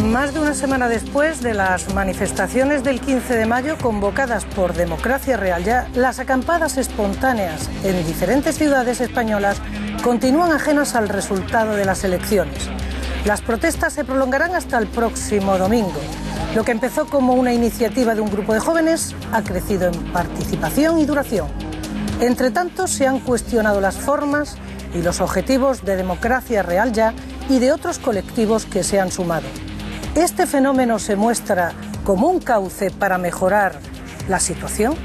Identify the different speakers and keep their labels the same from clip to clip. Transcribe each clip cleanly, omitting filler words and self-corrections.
Speaker 1: Más de una semana después de las manifestaciones del 15 de mayo convocadas por Democracia Real Ya, las acampadas espontáneas en diferentes ciudades españolas continúan ajenas al resultado de las elecciones. Las protestas se prolongarán hasta el próximo domingo. Lo que empezó como una iniciativa de un grupo de jóvenes ha crecido en participación y duración. Entre tanto, se han cuestionado las formas y los objetivos de Democracia Real Ya y de otros colectivos que se han sumado. ¿Este fenómeno se muestra como un cauce para mejorar la situación?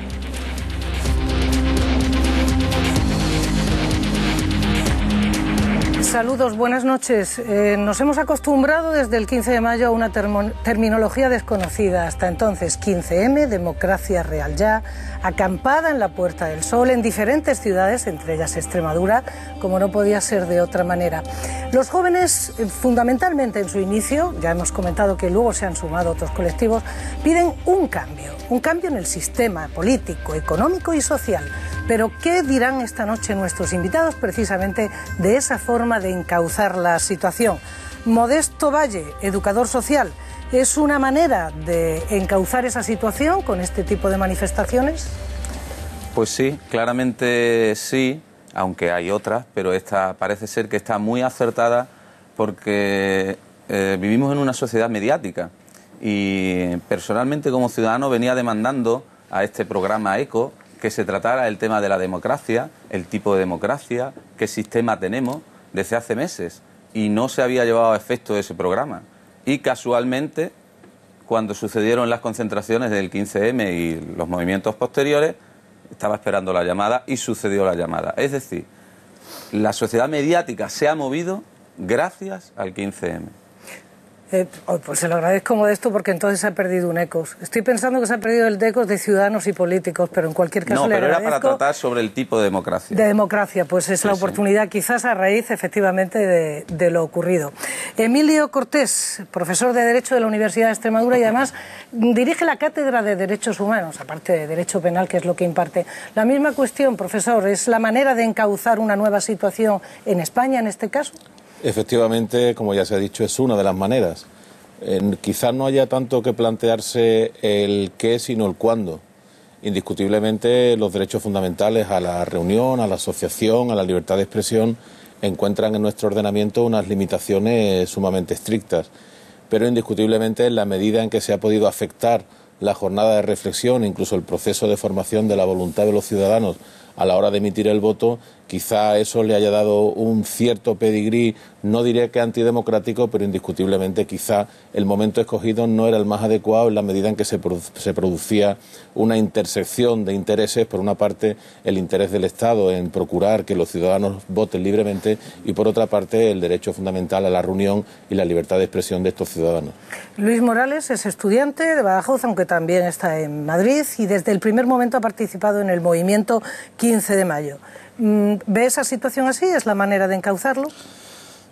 Speaker 1: Saludos, buenas noches. Nos hemos acostumbrado desde el 15 de mayo a una terminología desconocida. Hasta entonces, 15M, Democracia Real Ya, acampada en la Puerta del Sol en diferentes ciudades, entre ellas Extremadura, como no podía ser de otra manera. Los jóvenes, fundamentalmente en su inicio, ya hemos comentado que luego se han sumado otros colectivos, piden un cambio en el sistema político, económico y social. Pero ¿qué dirán esta noche nuestros invitados precisamente de esa forma de encauzar la situación? Modesto Valle, educador social, ¿es una manera de encauzar esa situación con este tipo de manifestaciones?
Speaker 2: Pues sí, claramente sí, aunque hay otras, pero esta parece ser que está muy acertada porque vivimos en una sociedad mediática y personalmente como ciudadano venía demandando a este programa ECO que se tratara el tema de la democracia, el tipo de democracia, qué sistema tenemos desde hace meses y no se había llevado a efecto ese programa. Y casualmente, cuando sucedieron las concentraciones del 15M y los movimientos posteriores, estaba esperando la llamada y sucedió la llamada. Es decir, la sociedad mediática se ha movido gracias al 15M.
Speaker 1: Pues se lo agradezco, Modesto, porque entonces se ha perdido un ecos. Estoy pensando que se ha perdido el ecos de ciudadanos y políticos, pero en cualquier caso le agradezco.
Speaker 2: No, pero era para tratar sobre el tipo de democracia.
Speaker 1: De democracia, pues es la oportunidad, quizás a raíz, efectivamente, de lo ocurrido. Emilio Cortés, profesor de Derecho de la Universidad de Extremadura y además dirige la Cátedra de Derechos Humanos, aparte de Derecho Penal, que es lo que imparte. La misma cuestión, profesor, ¿es la manera de encauzar una nueva situación en España, en este caso?
Speaker 3: Efectivamente, como ya se ha dicho, es una de las maneras. Quizás no haya tanto que plantearse el qué, sino el cuándo. Indiscutiblemente, los derechos fundamentales a la reunión, a la asociación, a la libertad de expresión, encuentran en nuestro ordenamiento unas limitaciones sumamente estrictas. Pero indiscutiblemente, en la medida en que se ha podido afectar la jornada de reflexión, incluso el proceso de formación de la voluntad de los ciudadanos a la hora de emitir el voto, quizá eso le haya dado un cierto pedigrí, no diré que antidemocrático, pero indiscutiblemente quizá el momento escogido no era el más adecuado en la medida en que se producía una intersección de intereses, por una parte el interés del Estado en procurar que los ciudadanos voten libremente y por otra parte el derecho fundamental a la reunión y la libertad de expresión de estos ciudadanos.
Speaker 1: Luis Morales es estudiante de Badajoz, aunque también está en Madrid y desde el primer momento ha participado en el movimiento 15 de mayo. ¿Ve esa situación así? ¿Es la manera de encauzarlo?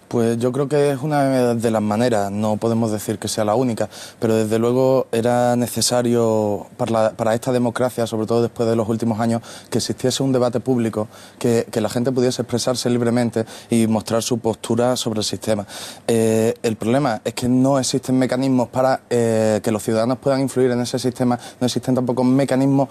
Speaker 4: Pues yo creo que es una de las maneras, no podemos decir que sea la única, pero desde luego era necesario para esta democracia, sobre todo después de los últimos años, que existiese un debate público, que la gente pudiese expresarse libremente y mostrar su postura sobre el sistema. El problema es que no existen mecanismos para que los ciudadanos puedan influir en ese sistema, no existen tampoco mecanismos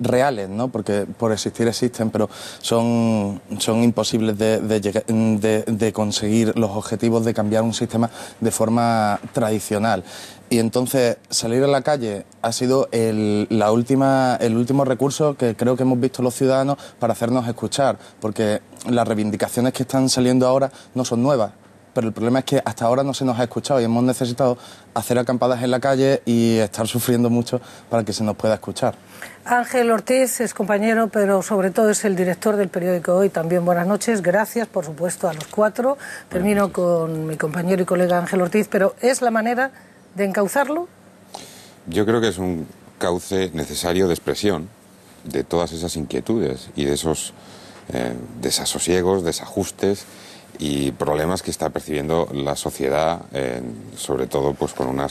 Speaker 4: reales, ¿no? Porque por existir existen, pero son imposibles de conseguir los objetivos de cambiar un sistema de forma tradicional. Y entonces salir a la calle ha sido el último recurso que creo que hemos visto los ciudadanos para hacernos escuchar, porque las reivindicaciones que están saliendo ahora no son nuevas. Pero el problema es que hasta ahora no se nos ha escuchado y hemos necesitado hacer acampadas en la calle y estar sufriendo mucho para que se nos pueda escuchar.
Speaker 1: Ángel Ortiz es compañero, pero sobre todo es el director del periódico Hoy. También buenas noches. Gracias, por supuesto, a los cuatro. Termino con mi compañero y colega Ángel Ortiz, pero ¿es la manera de encauzarlo?
Speaker 5: Yo creo que es un cauce necesario de expresión de todas esas inquietudes y de esos desasosiegos, desajustes y problemas que está percibiendo la sociedad, sobre todo pues con una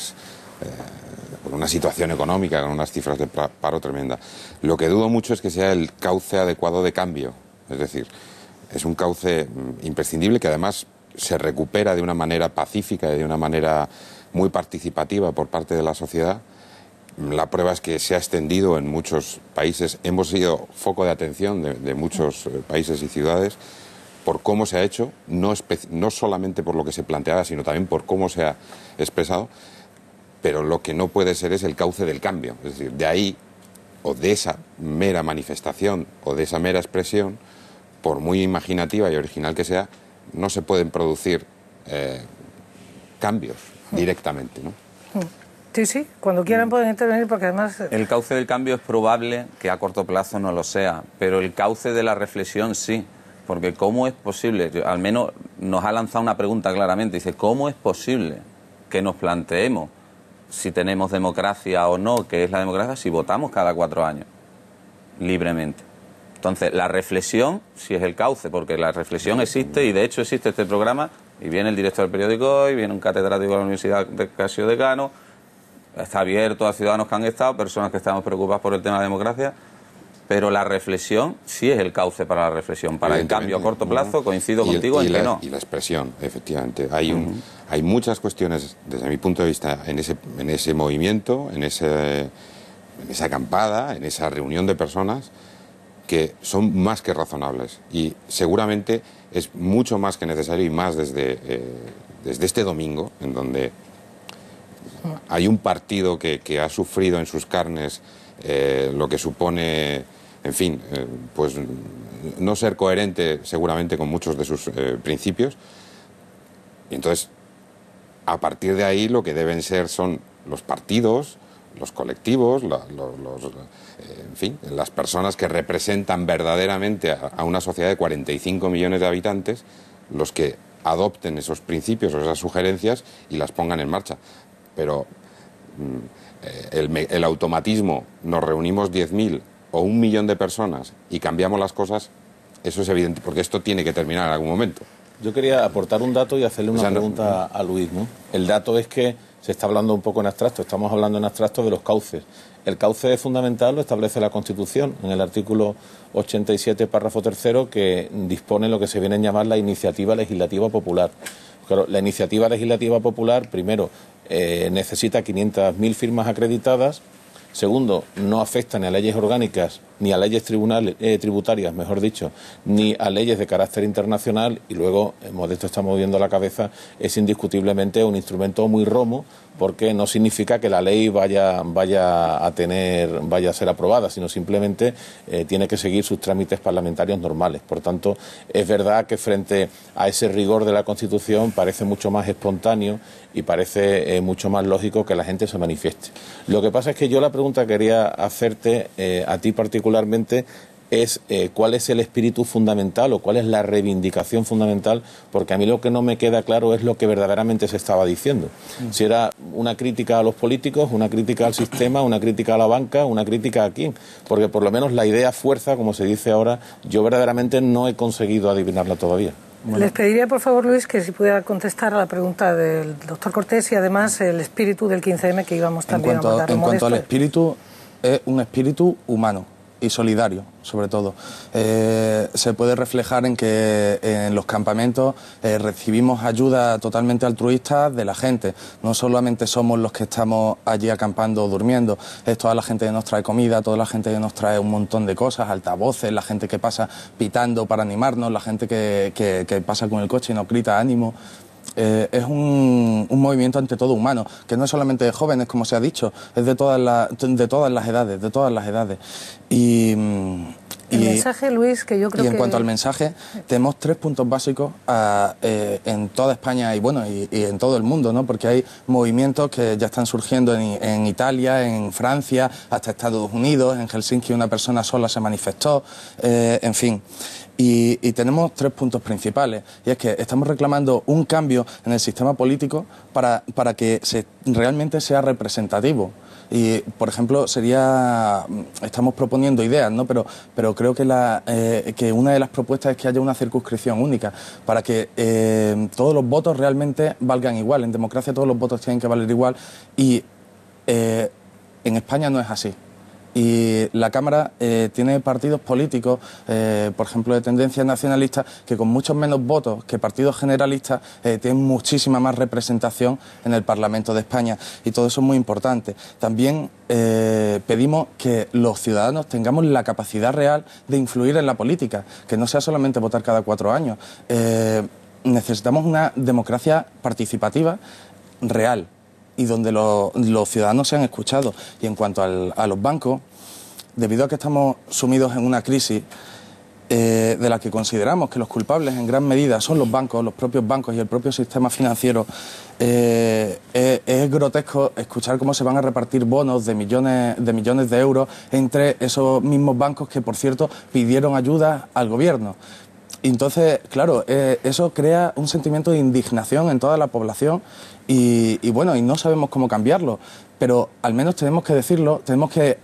Speaker 5: situación económica, con unas cifras de paro tremenda. Lo que dudo mucho es que sea el cauce adecuado de cambio, es decir, es un cauce imprescindible que además se recupera de una manera pacífica y de una manera muy participativa por parte de la sociedad. La prueba es que se ha extendido en muchos países. Hemos sido foco de atención de muchos países y ciudades por cómo se ha hecho, no solamente por lo que se planteaba, sino también por cómo se ha expresado. Pero lo que no puede ser es el cauce del cambio. Es decir, de ahí, o de esa mera manifestación, o de esa mera expresión, por muy imaginativa y original que sea, no se pueden producir cambios directamente, ¿no?
Speaker 1: Sí, sí, cuando quieran pueden intervenir, porque además...
Speaker 2: El cauce del cambio es probable que a corto plazo no lo sea, pero el cauce de la reflexión sí, porque ¿cómo es posible? Al menos nos ha lanzado una pregunta claramente, dice, ¿cómo es posible que nos planteemos si tenemos democracia o no, qué es la democracia, si votamos cada 4 años, libremente? Entonces, la reflexión sí es el cauce, porque la reflexión existe, y de hecho existe este programa, y viene el director del periódico hoy, viene un catedrático de la Universidad de Casio Decano, está abierto a ciudadanos que han estado, personas que estamos preocupadas por el tema de democracia, pero la reflexión sí es el cauce para la reflexión. Para el cambio a corto plazo, coincido contigo en que no.
Speaker 5: Y la expresión, efectivamente. Hay muchas cuestiones, desde mi punto de vista, en ese movimiento, en esa acampada, en esa reunión de personas, que son más que razonables. Y seguramente es mucho más que necesario, y más desde este domingo, en donde hay un partido que ha sufrido en sus carnes lo que supone, en fin, pues no ser coherente seguramente con muchos de sus principios. Y entonces, a partir de ahí, lo que deben ser son los partidos, los colectivos, en fin, las personas que representan verdaderamente a una sociedad de 45 millones de habitantes, los que adopten esos principios o esas sugerencias y las pongan en marcha. Pero el automatismo, nos reunimos 10.000 o 1 millón de personas y cambiamos las cosas, eso es evidente, porque esto tiene que terminar en algún momento.
Speaker 3: Yo quería aportar un dato y hacerle una pregunta a Luis, ¿no? El dato es que se está hablando un poco en abstracto, estamos hablando en abstracto de los cauces. El cauce fundamental lo establece la Constitución, en el artículo 87, párrafo 3, que dispone lo que se viene a llamar la iniciativa legislativa popular. Claro, la iniciativa legislativa popular, primero, necesita 500.000 firmas acreditadas. Segundo, no afecta ni a leyes orgánicas, ni a leyes tributarias, mejor dicho, ni a leyes de carácter internacional. Y luego, Modesto está moviendo la cabeza, es indiscutiblemente un instrumento muy romo, porque no significa que la ley vaya a ser aprobada, sino simplemente tiene que seguir sus trámites parlamentarios normales. Por tanto, es verdad que frente a ese rigor de la Constitución parece mucho más espontáneo y parece mucho más lógico que la gente se manifieste. Lo que pasa es que yo la pregunta que quería hacerte a ti particularmente es cuál es el espíritu fundamental o cuál es la reivindicación fundamental, porque a mí lo que no me queda claro es lo que verdaderamente se estaba diciendo. Si era una crítica a los políticos, una crítica al sistema, una crítica a la banca, una crítica a quién, porque por lo menos la idea fuerza, como se dice ahora, yo verdaderamente no he conseguido adivinarla todavía.
Speaker 1: Bueno. Les pediría, por favor, Luis, que si pudiera contestar a la pregunta del doctor Cortés y además el espíritu del 15M que íbamos también a mandar.
Speaker 4: En cuanto al espíritu, es un espíritu humano y solidario, sobre todo. Se puede reflejar en que en los campamentos recibimos ayuda totalmente altruista de la gente. No solamente somos los que estamos allí acampando o durmiendo, es toda la gente que nos trae comida, toda la gente que nos trae un montón de cosas, altavoces, la gente que pasa pitando para animarnos, la gente que pasa con el coche y nos grita ánimo. Es un movimiento ante todo humano, que no es solamente de jóvenes, como se ha dicho, es de todas las edades. Y
Speaker 1: el mensaje, Luis, que yo creo que...
Speaker 4: Y en cuanto al mensaje, tenemos 3 puntos básicos en toda España y en todo el mundo, ¿no? Porque hay movimientos que ya están surgiendo en Italia, en Francia, hasta Estados Unidos. En Helsinki una persona sola se manifestó, en fin. Y tenemos 3 puntos principales, y es que estamos reclamando un cambio en el sistema político para que realmente sea representativo. Y, por ejemplo, estamos proponiendo ideas, ¿no? Pero creo que una de las propuestas es que haya una circunscripción única, para que todos los votos realmente valgan igual. En democracia todos los votos tienen que valer igual, y en España no es así. Y la Cámara tiene partidos políticos, por ejemplo, de tendencia nacionalista, que con muchos menos votos que partidos generalistas tienen muchísima más representación en el Parlamento de España. Y todo eso es muy importante. También pedimos que los ciudadanos tengamos la capacidad real de influir en la política, que no sea solamente votar cada 4 años. Necesitamos una democracia participativa real y donde los ciudadanos sean escuchados. Y en cuanto a los bancos, debido a que estamos sumidos en una crisis de la que consideramos que los culpables en gran medida son los bancos, los propios bancos y el propio sistema financiero, es grotesco escuchar cómo se van a repartir bonos de millones de euros entre esos mismos bancos que, por cierto, pidieron ayuda al gobierno. Entonces, claro, eso crea un sentimiento de indignación en toda la población y bueno, y no sabemos cómo cambiarlo, pero al menos tenemos que decirlo, tenemos que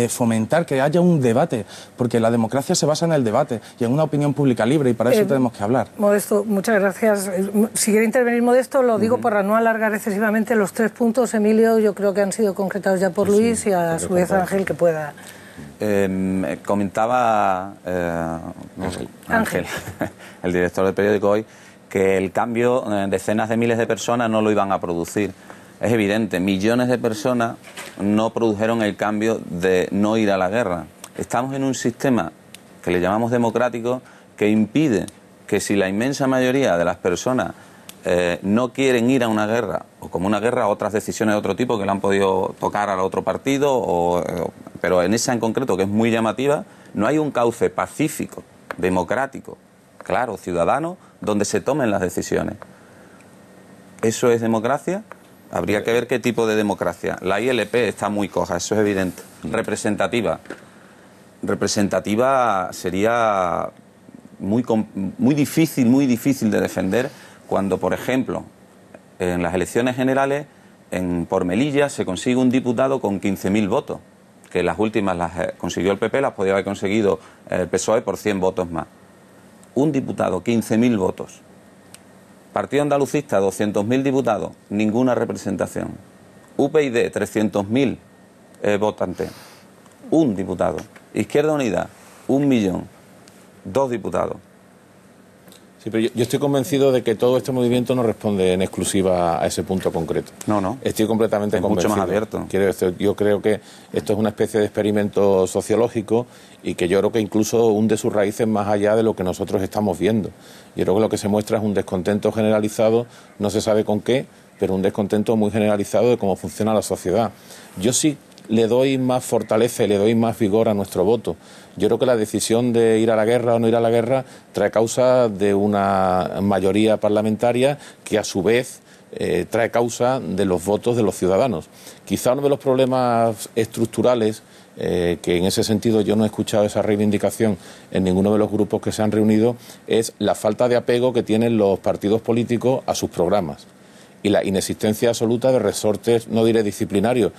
Speaker 4: fomentar que haya un debate, porque la democracia se basa en el debate y en una opinión pública libre, y para eso tenemos que hablar.
Speaker 1: Modesto, muchas gracias. Si quiere intervenir Modesto, lo digo para no alargar excesivamente los 3 puntos. Emilio, yo creo que han sido concretados ya por Luis y a su vez Ángel, que pueda...
Speaker 2: comentaba Ángel, el director del periódico Hoy, que el cambio decenas de miles de personas no lo iban a producir. Es evidente, millones de personas no produjeron el cambio de no ir a la guerra. Estamos en un sistema que le llamamos democrático, que impide que, si la inmensa mayoría de las personas no quieren ir a una guerra, o como una guerra, otras decisiones de otro tipo que le han podido tocar al otro partido, pero en esa en concreto, que es muy llamativa, no hay un cauce pacífico, democrático, claro, ciudadano, donde se tomen las decisiones. ¿Eso es democracia? Habría que ver qué tipo de democracia. La ILP está muy coja, eso es evidente. Representativa. Representativa sería muy difícil de defender cuando, por ejemplo, en las elecciones generales, por Melilla se consigue un diputado con 15.000 votos, que las últimas las consiguió el PP, las podía haber conseguido el PSOE por 100 votos más. Un diputado, 15.000 votos. Partido Andalucista, 200.000 diputados, ninguna representación. UPyD, 300.000 votantes, un diputado. Izquierda Unida, 1 millón, 2 diputados.
Speaker 3: Sí, pero yo estoy convencido de que todo este movimiento no responde en exclusiva a ese punto concreto.
Speaker 2: No.
Speaker 3: Estoy completamente convencido.
Speaker 2: Mucho más abierto.
Speaker 3: Yo creo que esto es una especie de experimento sociológico y que yo creo que incluso hunde sus raíces más allá de lo que nosotros estamos viendo. Yo creo que lo que se muestra es un descontento generalizado, no se sabe con qué, pero un descontento muy generalizado de cómo funciona la sociedad. Yo sí le doy más fortaleza y le doy más vigor a nuestro voto. Yo creo que la decisión de ir a la guerra o no ir a la guerra trae causa de una mayoría parlamentaria que a su vez trae causa de los votos de los ciudadanos. Quizá uno de los problemas estructurales, que en ese sentido yo no he escuchado esa reivindicación en ninguno de los grupos que se han reunido, es la falta de apego que tienen los partidos políticos a sus programas y la inexistencia absoluta de resortes, no diré disciplinarios,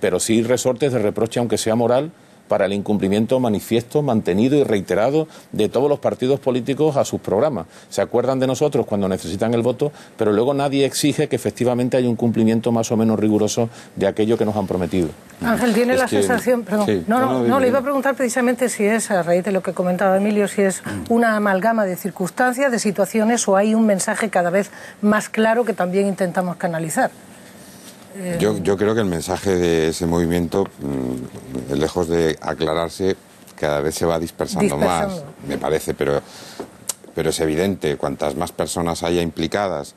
Speaker 3: pero sí resortes de reproche, aunque sea moral, para el incumplimiento manifiesto, mantenido y reiterado de todos los partidos políticos a sus programas. Se acuerdan de nosotros cuando necesitan el voto, pero luego nadie exige que efectivamente haya un cumplimiento más o menos riguroso de aquello que nos han prometido.
Speaker 1: Ángel, tiene la sensación... Perdón,
Speaker 3: sí.
Speaker 1: No, le iba a preguntar precisamente si es, a raíz de lo que comentaba Emilio, si es una amalgama de circunstancias, de situaciones, o hay un mensaje cada vez más claro que también intentamos canalizar.
Speaker 5: Yo creo que el mensaje de ese movimiento, lejos de aclararse, cada vez se va dispersando más, me parece, pero es evidente, cuantas más personas haya implicadas,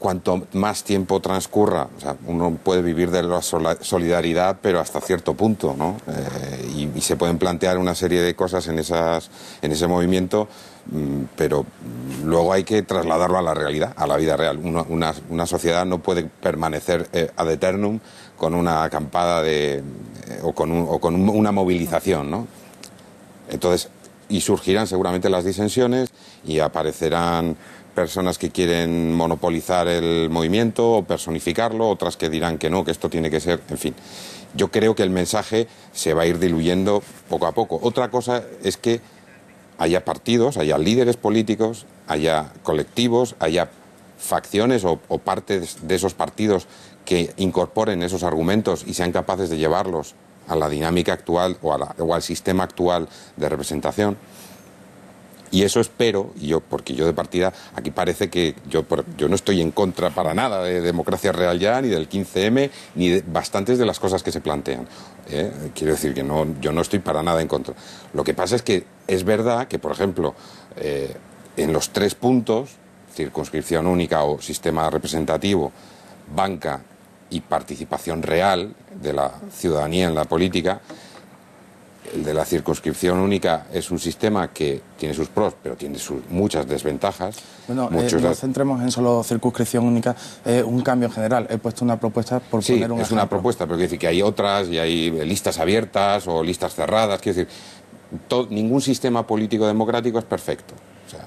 Speaker 5: cuanto más tiempo transcurra, o sea, uno puede vivir de la solidaridad, pero hasta cierto punto, ¿no? Y se pueden plantear una serie de cosas en ese movimiento, pero luego hay que trasladarlo a la realidad, a la vida real. Una sociedad no puede permanecer ad eternum con una acampada o con una movilización, ¿no? Entonces, y surgirán seguramente las disensiones y aparecerán personas que quieren monopolizar el movimiento o personificarlo, otras que dirán que no, que esto tiene que ser, en fin. Yo creo que el mensaje se va a ir diluyendo poco a poco. Otra cosa es que haya partidos, haya líderes políticos, haya colectivos, haya facciones o partes de esos partidos que incorporen esos argumentos y sean capaces de llevarlos a la dinámica actual o al sistema actual de representación. Y eso espero, porque yo de partida, aquí parece que yo no estoy en contra para nada de Democracia Real Ya, ni del 15M, ni de bastantes de las cosas que se plantean. Quiero decir que yo no estoy para nada en contra. Lo que pasa es que es verdad que, por ejemplo, en los 3 puntos, circunscripción única o sistema representativo, banca y participación real de la ciudadanía en la política, el de la circunscripción única es un sistema que tiene sus pros, pero tiene muchas desventajas.
Speaker 4: Bueno, no nos centremos en solo circunscripción única, un cambio en general. He puesto una propuesta por poner un ejemplo. Sí, es una propuesta,
Speaker 5: pero quiero decir que hay otras y hay listas abiertas o listas cerradas. Quiero decir, ningún sistema político democrático es perfecto. O sea,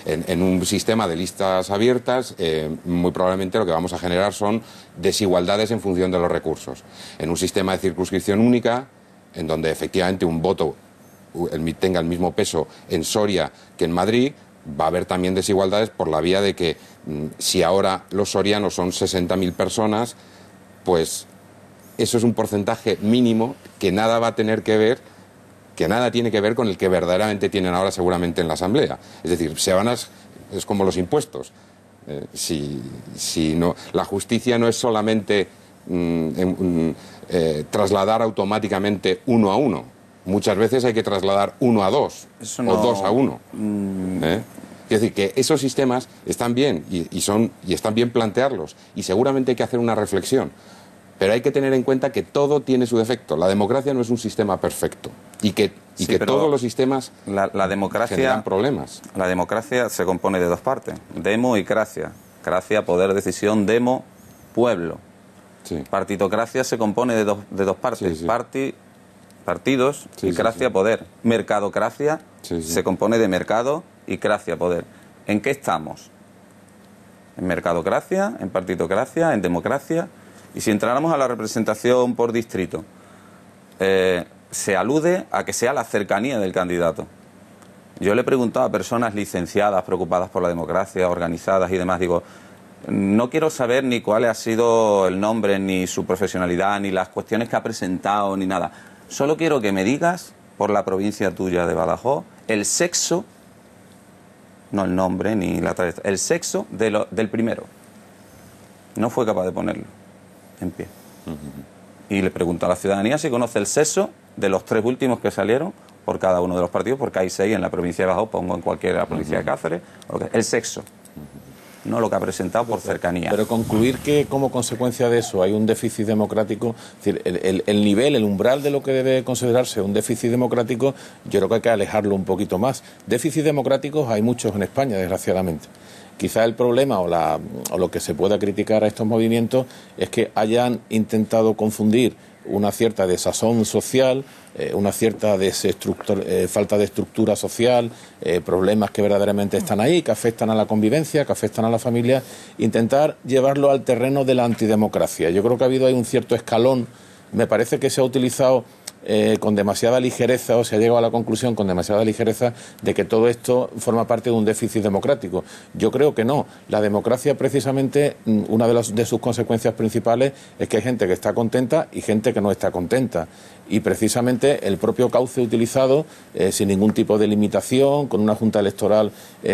Speaker 5: en un sistema de listas abiertas, muy probablemente lo que vamos a generar son desigualdades en función de los recursos. En un sistema de circunscripción única, en donde efectivamente un voto tenga el mismo peso en Soria que en Madrid, va a haber también desigualdades por la vía de que si ahora los sorianos son 60.000 personas, pues eso es un porcentaje mínimo que nada va a tener que ver, que nada tiene que ver con el que verdaderamente tienen ahora seguramente en la Asamblea. Es decir, es como los impuestos. Si no, la justicia no es solamente trasladar automáticamente 1 a 1. Muchas veces hay que trasladar 1 a 2 o 2 a 1. Es decir, que esos sistemas están bien y están bien plantearlos y seguramente hay que hacer una reflexión. Pero hay que tener en cuenta que todo tiene su defecto. La democracia no es un sistema perfecto y que todos los sistemas
Speaker 2: la democracia
Speaker 5: generan problemas.
Speaker 2: La democracia se compone de 2 partes, demo y cracia. Cracia, poder, decisión, demo, pueblo.
Speaker 5: Sí.
Speaker 2: Partitocracia se compone de dos partes,
Speaker 5: sí.
Speaker 2: Partidos y cracia, poder. Mercadocracia se compone de mercado y cracia, poder. ¿En qué estamos? En mercadocracia, en partitocracia, en democracia. Y si entráramos a la representación por distrito, se alude a que sea la cercanía del candidato. Yo le he preguntado a personas licenciadas, preocupadas por la democracia, organizadas y demás, digo, no quiero saber ni cuál ha sido el nombre, ni su profesionalidad, ni las cuestiones que ha presentado, ni nada. Solo quiero que me digas, por la provincia tuya de Badajoz, el sexo, no el nombre, ni la trayectoria, el sexo del primero. No fue capaz de ponerlo en pie. Y le pregunto a la ciudadanía si conoce el sexo de los 3 últimos que salieron por cada uno de los partidos, porque hay 6 en la provincia de Badajoz, pongo en cualquier provincia de Cáceres, el sexo. No lo que ha presentado por cercanía.
Speaker 3: Pero concluir que como consecuencia de eso hay un déficit democrático, es decir, el nivel, el umbral de lo que debe considerarse un déficit democrático, yo creo que hay que alejarlo un poquito más. Déficits democráticos hay muchos en España, desgraciadamente. Quizá el problema o lo que se pueda criticar a estos movimientos es que hayan intentado confundir una cierta desazón social, una cierta falta de estructura social, problemas que verdaderamente están ahí, que afectan a la convivencia, que afectan a la familia, intentar llevarlo al terreno de la antidemocracia. Yo creo que ha habido ahí un cierto escalón, me parece que se ha utilizado con demasiada ligereza, o se ha llegado a la conclusión con demasiada ligereza de que todo esto forma parte de un déficit democrático. Yo creo que no. La democracia, precisamente, una de sus consecuencias principales es que hay gente que está contenta y gente que no está contenta. Y precisamente el propio cauce utilizado, sin ningún tipo de limitación, con una junta electoral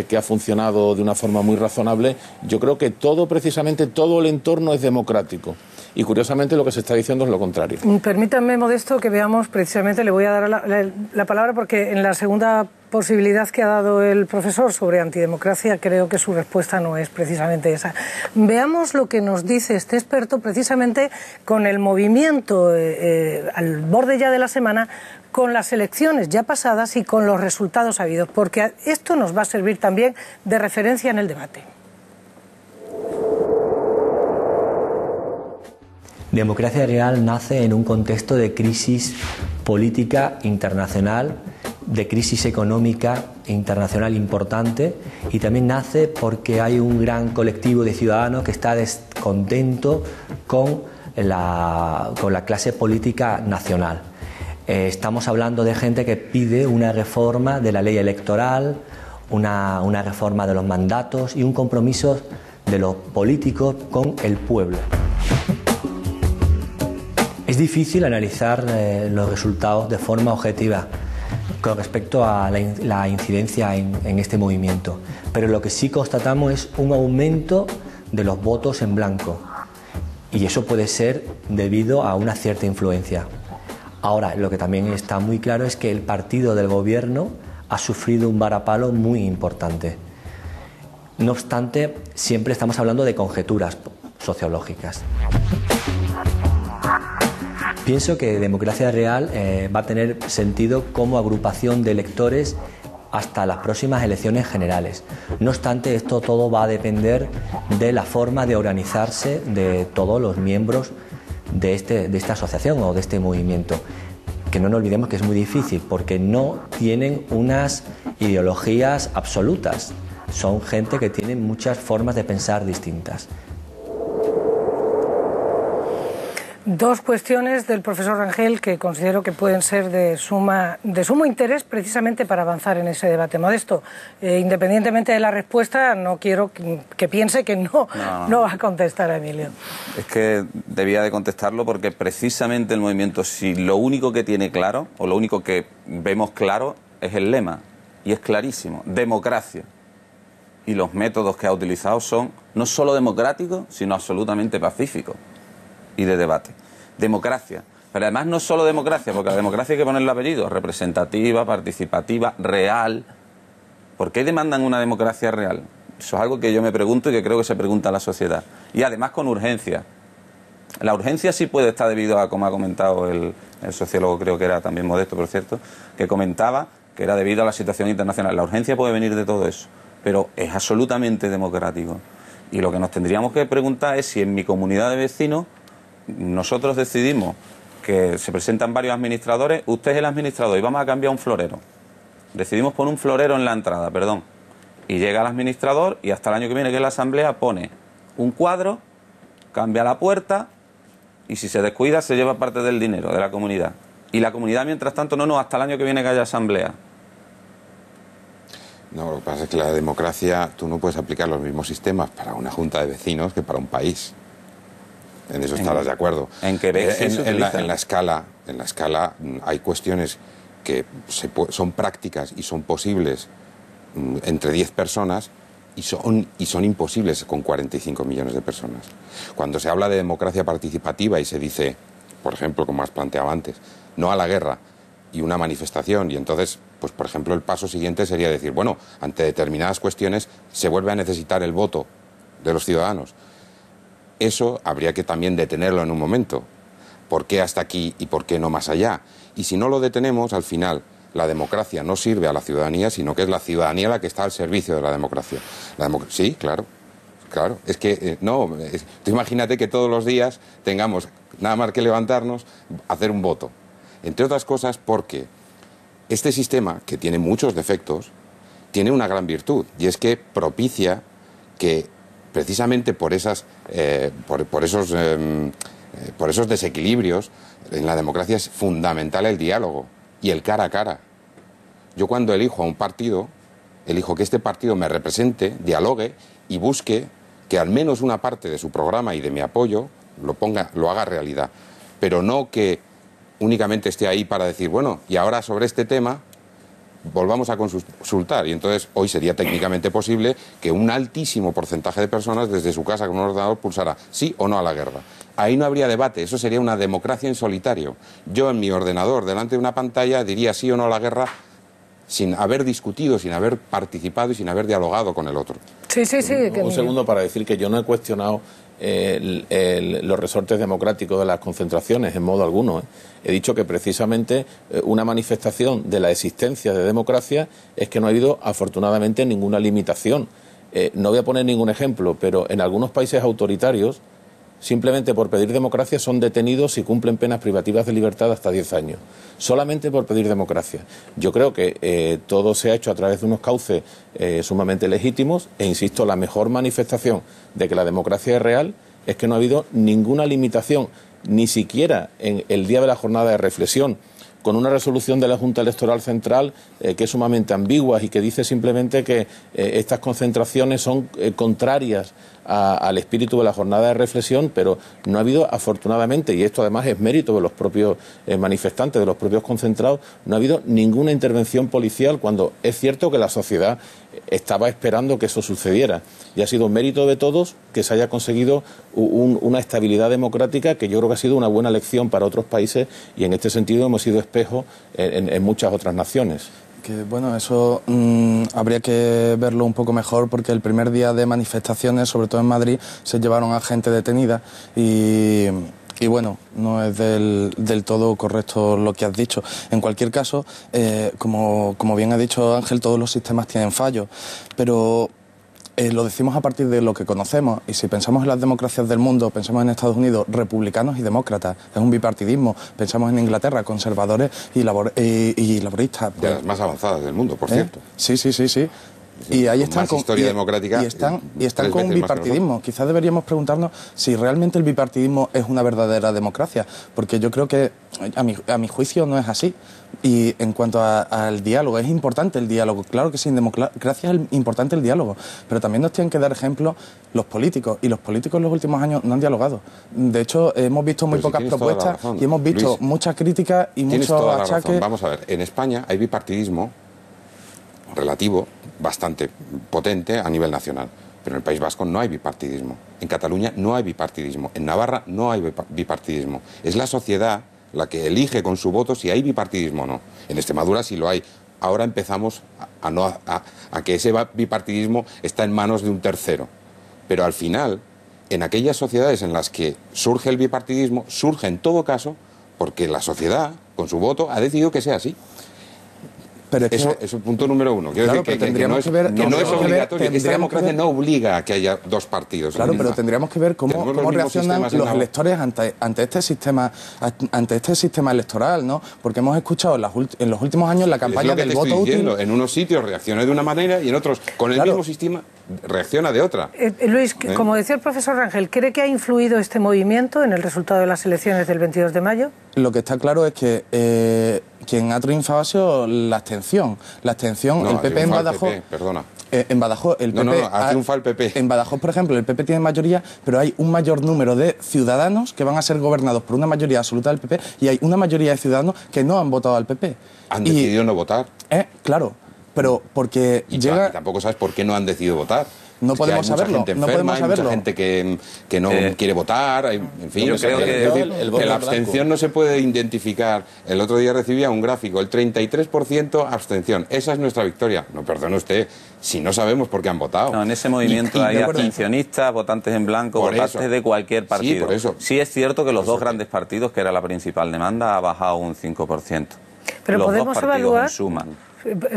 Speaker 3: que ha funcionado de una forma muy razonable, yo creo que precisamente todo el entorno es democrático. Y curiosamente lo que se está diciendo es lo contrario.
Speaker 1: Permítanme, Modesto, que veamos precisamente, le voy a dar la palabra porque en la segunda posibilidad que ha dado el profesor sobre antidemocracia creo que su respuesta no es precisamente esa. Veamos lo que nos dice este experto precisamente con el movimiento al borde ya de la semana, con las elecciones ya pasadas y con los resultados habidos, porque esto nos va a servir también de referencia en el debate.
Speaker 6: Democracia Real nace en un contexto de crisis política internacional, de crisis económica internacional importante, y también nace porque hay un gran colectivo de ciudadanos que está descontento con la clase política nacional. Estamos hablando de gente que pide una reforma de la ley electoral, una reforma de los mandatos y un compromiso de los políticos con el pueblo. Es difícil analizar los resultados de forma objetiva con respecto a la incidencia en este movimiento, pero lo que sí constatamos es un aumento de los votos en blanco, y eso puede ser debido a una cierta influencia. Ahora, lo que también está muy claro es que el partido del gobierno ha sufrido un varapalo muy importante. No obstante, siempre estamos hablando de conjeturas sociológicas. Pienso que Democracia Real va a tener sentido como agrupación de electores hasta las próximas elecciones generales. No obstante, esto todo va a depender de la forma de organizarse de todos los miembros de esta asociación o de este movimiento, que no nos olvidemos que es muy difícil porque no tienen unas ideologías absolutas, son gente que tiene muchas formas de pensar distintas.
Speaker 1: Dos cuestiones del profesor Rangel que considero que pueden ser de sumo interés precisamente para avanzar en ese debate. Modesto, independientemente de la respuesta, no quiero que piense que no va a contestar a Emilio.
Speaker 2: Es que debía de contestarlo porque precisamente el movimiento, si lo único que tiene claro, o lo único que vemos claro, es el lema, y es clarísimo, democracia. Y los métodos que ha utilizado son no solo democráticos, sino absolutamente pacíficos y de debate. Democracia. Pero además no solo democracia, porque a la democracia hay que ponerle apellido, representativa, participativa, real. ¿Por qué demandan una democracia real? Eso es algo que yo me pregunto y que creo que se pregunta la sociedad. Y además con urgencia. La urgencia sí puede estar debido a, como ha comentado el sociólogo, creo que era también Modesto, por cierto, que comentaba que era debido a la situación internacional. La urgencia puede venir de todo eso, pero es absolutamente democrático. Y lo que nos tendríamos que preguntar es si en mi comunidad de vecinos nosotros decidimos que se presentan varios administradores, usted es el administrador y vamos a cambiar un florero. Decidimos poner un florero en la entrada, perdón. Y llega el administrador y hasta el año que viene, que es la asamblea, pone un cuadro, cambia la puerta y si se descuida se lleva parte del dinero de la comunidad. Y la comunidad, mientras tanto, no, hasta el año que viene que haya asamblea.
Speaker 5: No, lo que pasa es que la democracia, tú no puedes aplicar los mismos sistemas para una junta de vecinos que para un país. En eso estarás de acuerdo.
Speaker 2: En Quebec
Speaker 5: en la escala hay cuestiones que son prácticas y son posibles entre 10 personas y son imposibles con 45 millones de personas. Cuando se habla de democracia participativa y se dice, por ejemplo, como has planteado antes, no a la guerra y una manifestación, y entonces, pues por ejemplo, el paso siguiente sería decir, bueno, ante determinadas cuestiones se vuelve a necesitar el voto de los ciudadanos. Eso habría que también detenerlo en un momento. ¿Por qué hasta aquí y por qué no más allá? Y si no lo detenemos, al final, la democracia no sirve a la ciudadanía, sino que es la ciudadanía la que está al servicio de la democracia. Sí, claro. Es que, tú imagínate que todos los días tengamos nada más que levantarnos, hacer un voto. Entre otras cosas porque este sistema, que tiene muchos defectos, tiene una gran virtud, y es que propicia que precisamente por esos desequilibrios, en la democracia es fundamental el diálogo y el cara a cara. Yo cuando elijo a un partido, elijo que este partido me represente, dialogue y busque que al menos una parte de su programa y de mi apoyo lo haga realidad. Pero no que únicamente esté ahí para decir, bueno, y ahora sobre este tema volvamos a consultar, y entonces hoy sería técnicamente posible que un altísimo porcentaje de personas desde su casa con un ordenador pulsara sí o no a la guerra. Ahí no habría debate, eso sería una democracia en solitario. Yo en mi ordenador, delante de una pantalla, diría sí o no a la guerra sin haber discutido, sin haber participado y sin haber dialogado con el otro.
Speaker 1: Sí.
Speaker 3: Un segundo para decir que yo no he cuestionado los resortes democráticos de las concentraciones en modo alguno. He dicho que precisamente una manifestación de la existencia de democracia es que no ha habido afortunadamente ninguna limitación. No voy a poner ningún ejemplo, pero en algunos países autoritarios, simplemente por pedir democracia son detenidos y cumplen penas privativas de libertad hasta 10 años. Solamente por pedir democracia. Yo creo que todo se ha hecho a través de unos cauces sumamente legítimos e, insisto, la mejor manifestación de que la democracia es real es que no ha habido ninguna limitación, ni siquiera en el día de la jornada de reflexión, con una resolución de la Junta Electoral Central que es sumamente ambigua y que dice simplemente que estas concentraciones son contrarias al espíritu de la jornada de reflexión, pero no ha habido, afortunadamente, y esto además es mérito de los propios manifestantes, de los propios concentrados, no ha habido ninguna intervención policial, cuando es cierto que la sociedad estaba esperando que eso sucediera. Y ha sido mérito de todos que se haya conseguido una estabilidad democrática que yo creo que ha sido una buena lección para otros países, y en este sentido hemos sido espejo en muchas otras naciones.
Speaker 4: Que bueno, eso habría que verlo un poco mejor, porque el primer día de manifestaciones, sobre todo en Madrid, se llevaron a gente detenida y bueno, no es del todo correcto lo que has dicho. En cualquier caso, como bien ha dicho Ángel, todos los sistemas tienen fallos, pero lo decimos a partir de lo que conocemos, y si pensamos en las democracias del mundo, pensamos en Estados Unidos, republicanos y demócratas, es un bipartidismo. Pensamos en Inglaterra, conservadores y laboristas.
Speaker 5: De las más avanzadas del mundo, por cierto.
Speaker 4: Sí. Y ahí están
Speaker 5: con historia democrática,
Speaker 4: y están con un bipartidismo. Quizás deberíamos preguntarnos si realmente el bipartidismo es una verdadera democracia, porque yo creo que a mi juicio no es así. Y en cuanto al diálogo, es importante el diálogo. Claro que sí, en democracia es importante el diálogo, pero también nos tienen que dar ejemplo los políticos, y los políticos en los últimos años no han dialogado. De hecho, hemos visto muy pocas propuestas y hemos visto muchas críticas y muchos achaques.
Speaker 5: Vamos a ver, en España hay bipartidismo relativo, bastante potente a nivel nacional, pero en el País Vasco no hay bipartidismo, en Cataluña no hay bipartidismo, en Navarra no hay bipartidismo. Es la sociedad la que elige con su voto si hay bipartidismo o no. En Extremadura sí lo hay. Ahora empezamos a que ese bipartidismo está en manos de un tercero, pero al final, en aquellas sociedades en las que surge el bipartidismo, surge en todo caso porque la sociedad, con su voto, ha decidido que sea así.
Speaker 4: Pero
Speaker 5: eso es el punto número uno. Quiero decir que no es obligatorio. Esta democracia no obliga a que haya dos partidos.
Speaker 4: Claro, pero tendríamos que ver cómo reaccionan los electores ante este sistema electoral, ¿no? Porque hemos escuchado en los últimos años la campaña del voto útil.
Speaker 5: En unos sitios reacciona de una manera y en otros, con el mismo sistema, reacciona de otra.
Speaker 1: Luis, como decía el profesor Rangel, ¿cree que ha influido este movimiento en el resultado de las elecciones del 22 de mayo?
Speaker 4: Lo que está claro es que quien ha triunfado ha sido la abstención. No, el PP en Badajoz... En Badajoz el PP...
Speaker 5: ha triunfado el PP.
Speaker 4: En Badajoz, por ejemplo, el PP tiene mayoría, pero hay un mayor número de ciudadanos que van a ser gobernados por una mayoría absoluta del PP, y hay una mayoría de ciudadanos que no han votado al PP.
Speaker 5: ¿Han decidido no votar?
Speaker 4: Claro, pero porque
Speaker 5: y tampoco sabes por qué no han decidido votar.
Speaker 4: No podemos saberlo.
Speaker 5: Hay mucha gente que no quiere votar. En fin,
Speaker 2: yo creo
Speaker 5: que la abstención no se puede identificar. El otro día recibía un gráfico, el 33% abstención. Esa es nuestra victoria. No, perdone usted, si no sabemos por qué han votado.
Speaker 2: No, en ese movimiento hay abstencionistas, votantes en blanco, votantes de cualquier partido.
Speaker 5: Sí, por eso.
Speaker 2: Sí es cierto que los dos grandes partidos, que era la principal demanda, ha bajado un 5%.
Speaker 1: Pero
Speaker 2: los
Speaker 1: podemos
Speaker 2: dos partidos
Speaker 1: evaluar...
Speaker 2: en suma.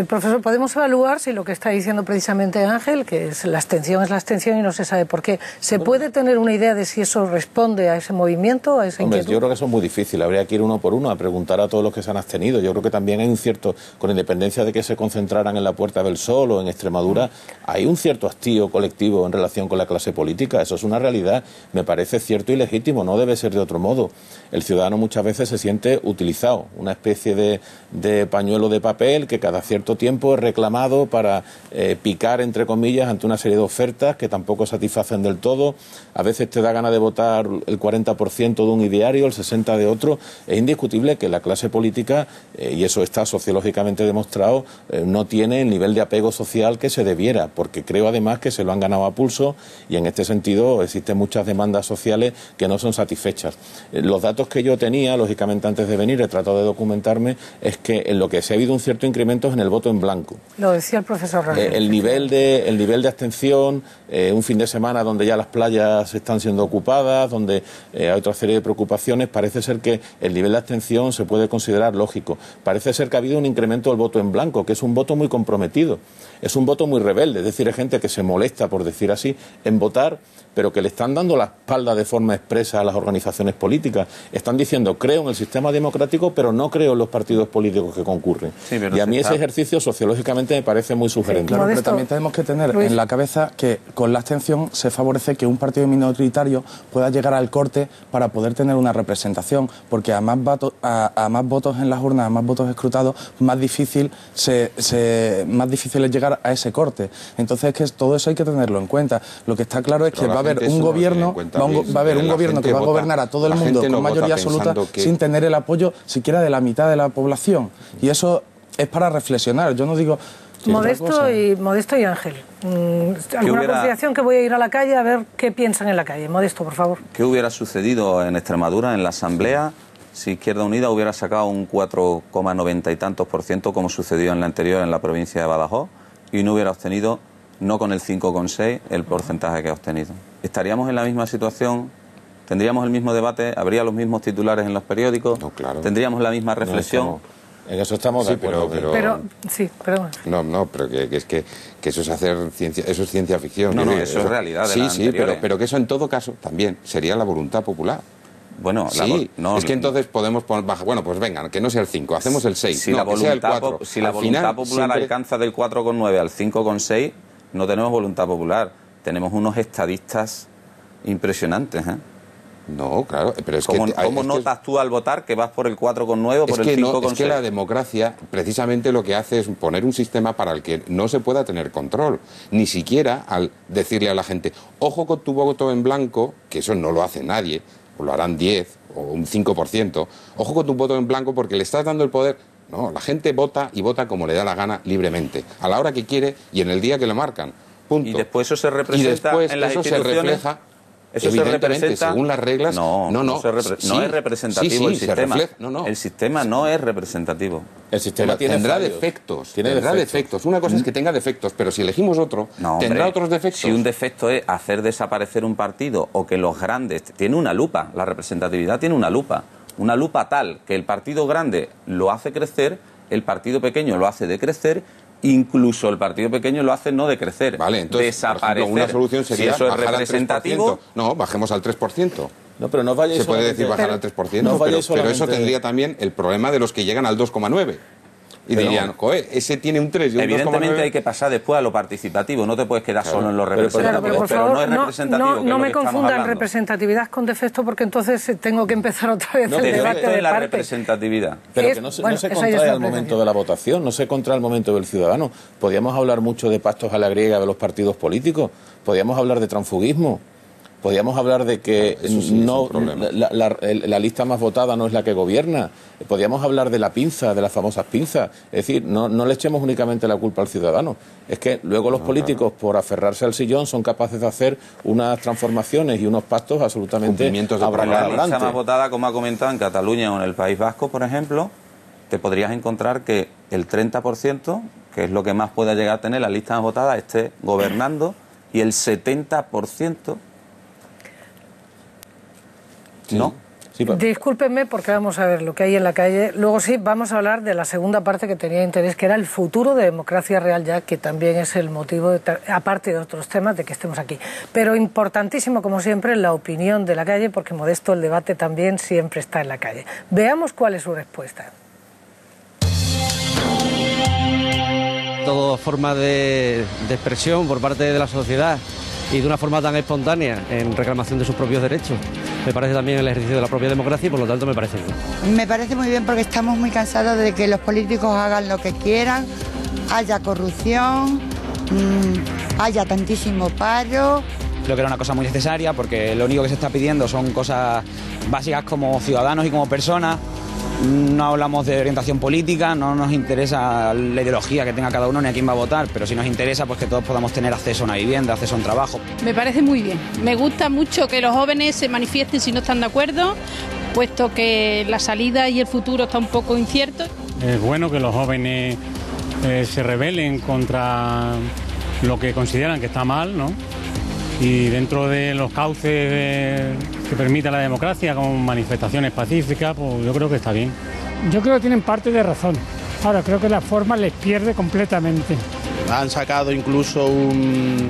Speaker 1: Profesor, ¿podemos evaluar si lo que está diciendo precisamente Ángel, que es la abstención y no se sabe por qué, se puede tener una idea de si eso responde a ese movimiento, a esa inquietud?
Speaker 3: Yo creo que eso es muy difícil, habría que ir uno por uno a preguntar a todos los que se han abstenido. Yo creo que también hay un cierto, con independencia de que se concentraran en la Puerta del Sol o en Extremadura, hay un cierto hastío colectivo en relación con la clase política. Eso es una realidad, me parece cierto y legítimo, no debe ser de otro modo. El ciudadano muchas veces se siente utilizado, una especie de pañuelo de papel que cada cierto tiempo es reclamado para picar, entre comillas, ante una serie de ofertas que tampoco satisfacen del todo. A veces te da ganas de votar el 40% de un ideario, el 60% de otro. Es indiscutible que la clase política, y eso está sociológicamente demostrado, no tiene el nivel de apego social que se debiera, porque creo además que se lo han ganado a pulso, y en este sentido existen muchas demandas sociales que no son satisfechas. Los datos que yo tenía, lógicamente antes de venir, he tratado de documentarme, es que en lo que se ha habido un cierto incremento es en el voto en blanco.
Speaker 1: Lo decía el profesor Rangel.
Speaker 3: El nivel de abstención, un fin de semana donde ya las playas están siendo ocupadas, donde hay otra serie de preocupaciones, parece ser que el nivel de abstención se puede considerar lógico. Parece ser que ha habido un incremento del voto en blanco, que es un voto muy comprometido, es un voto muy rebelde, es decir, hay gente que se molesta, por decir así, en votar, pero que le están dando la espalda de forma expresa a las organizaciones políticas. Están diciendo, creo en el sistema democrático, pero no creo en los partidos políticos que concurren.
Speaker 2: Sí, pero
Speaker 3: y a mí ese ese ejercicio sociológicamente me parece muy sugerente.
Speaker 4: Claro, pero también tenemos que tener en la cabeza que con la abstención se favorece que un partido minoritario pueda llegar al corte para poder tener una representación, porque a más votos en las urnas, a más votos escrutados, más difícil es llegar a ese corte. Entonces es que todo eso hay que tenerlo en cuenta. Lo que está claro es que va a haber un gobierno, que va a gobernar a todo el mundo con mayoría absoluta sin tener el apoyo siquiera de la mitad de la población. Y eso es para reflexionar. Yo no digo...
Speaker 1: Modesto y Ángel, ¿alguna consideración? Que voy a ir a la calle a ver qué piensan en la calle. Modesto, por favor.
Speaker 2: ¿Qué hubiera sucedido en Extremadura, en la Asamblea, si Izquierda Unida hubiera sacado un 4,90 y tantos % como sucedió en la anterior en la provincia de Badajoz y no hubiera obtenido, no con el 5,6, el porcentaje que ha obtenido? ¿Estaríamos en la misma situación? ¿Tendríamos el mismo debate? ¿Habría los mismos titulares en los periódicos?
Speaker 5: No, claro.
Speaker 2: ¿Tendríamos la misma reflexión?
Speaker 3: En eso estamos de acuerdo.
Speaker 5: Pero que eso es hacer ciencia, eso es ciencia ficción.
Speaker 2: No, eso es realidad.
Speaker 5: Pero que eso en todo caso también sería la voluntad popular.
Speaker 2: Bueno,
Speaker 5: es que entonces podemos poner baja. Bueno, pues vengan, que no sea el 5, hacemos el 6.
Speaker 2: Si la voluntad popular alcanza del 4,9 al 5,6, no tenemos voluntad popular. Tenemos unos estadistas impresionantes, ¿eh?
Speaker 5: No, claro, pero es
Speaker 2: ¿Cómo notas tú al votar que vas por el 4,9 o por el 5,6?
Speaker 5: Es que la democracia precisamente lo que hace es poner un sistema para el que no se pueda tener control. Ni siquiera al decirle a la gente, ojo con tu voto en blanco, que eso no lo hace nadie, o lo harán 10 o un 5%, ojo con tu voto en blanco porque le estás dando el poder. No, la gente vota y vota como le da la gana libremente, a la hora que quiere y en el día que lo marcan. Punto.
Speaker 2: Y después eso se representa en las instituciones.
Speaker 5: Se refleja.
Speaker 2: Eso se representa,
Speaker 5: según las reglas.
Speaker 2: No es representativo el sistema. El sistema no es representativo.
Speaker 3: El sistema
Speaker 5: tendrá defectos. Una cosa es que tenga defectos, pero si elegimos otro, tendrá otros defectos.
Speaker 2: Si un defecto es hacer desaparecer un partido o que los grandes... Tiene una lupa, la representatividad tiene una lupa tal que el partido grande lo hace crecer, el partido pequeño lo hace decrecer. Incluso el partido pequeño lo hace no decrecer, desaparecer.
Speaker 5: Una solución sería
Speaker 2: si eso
Speaker 5: bajar
Speaker 2: es representativo,
Speaker 5: al 3%. No, bajemos al 3%.
Speaker 3: No, pero no vayáis.
Speaker 5: Se puede decir bajar al 3%, pero eso tendría también el problema de los que llegan al 2,9%. Y dirían, ese tiene un 3 y un 2,9.
Speaker 2: Evidentemente hay que pasar después a lo participativo, no te puedes quedar solo en lo representativo, pero no es representativo.
Speaker 1: No me confundan representatividad con defecto, porque entonces tengo que empezar otra vez el debate de
Speaker 2: la representatividad.
Speaker 3: Pero que no se contrae al momento de la votación, no se contrae al momento del ciudadano. Podríamos hablar mucho de pactos a la griega de los partidos políticos, podríamos hablar de transfugismo. Podríamos hablar de que la lista más votada no es la que gobierna. Podríamos hablar de la pinza, de las famosas pinzas. Es decir, no le echemos únicamente la culpa al ciudadano. Es que luego los políticos, por aferrarse al sillón, son capaces de hacer unas transformaciones y unos pactos absolutamente
Speaker 2: abrazados. La lista más votada, como ha comentado, en Cataluña o en el País Vasco, por ejemplo, te podrías encontrar que el 30%, que es lo que más pueda llegar a tener la lista más votada, esté gobernando, y el 70%... ¿no?
Speaker 1: Sí, discúlpenme, porque vamos a ver lo que hay en la calle. Luego sí, vamos a hablar de la segunda parte que tenía interés, que era el futuro de Democracia Real Ya, que también es el motivo, aparte de otros temas, de que estemos aquí. Pero importantísimo, como siempre, la opinión de la calle, porque Modesto, el debate también siempre está en la calle. Veamos cuál es su respuesta.
Speaker 7: Toda forma de expresión por parte de la sociedad y de una forma tan espontánea en reclamación de sus propios derechos. Me parece también el ejercicio de la propia democracia y por lo tanto me parece bien.
Speaker 8: Me parece muy bien porque estamos muy cansados de que los políticos hagan lo que quieran, haya corrupción, haya tantísimo paro.
Speaker 9: Creo que era una cosa muy necesaria porque lo único que se está pidiendo son cosas básicas como ciudadanos y como personas. No hablamos de orientación política, no nos interesa la ideología que tenga cada uno ni a quién va a votar, pero sí nos interesa pues que todos podamos tener acceso a una vivienda, acceso a un trabajo.
Speaker 10: Me parece muy bien. Me gusta mucho que los jóvenes se manifiesten si no están de acuerdo, puesto que la salida y el futuro está un poco incierto.
Speaker 11: Es bueno que los jóvenes se rebelen contra lo que consideran que está mal, ¿no? Y dentro de los cauces que permite la democracia, como manifestaciones pacíficas, pues yo creo que está bien.
Speaker 12: Yo creo que tienen parte de razón. Ahora, creo que la forma les pierde completamente.
Speaker 13: Han sacado incluso un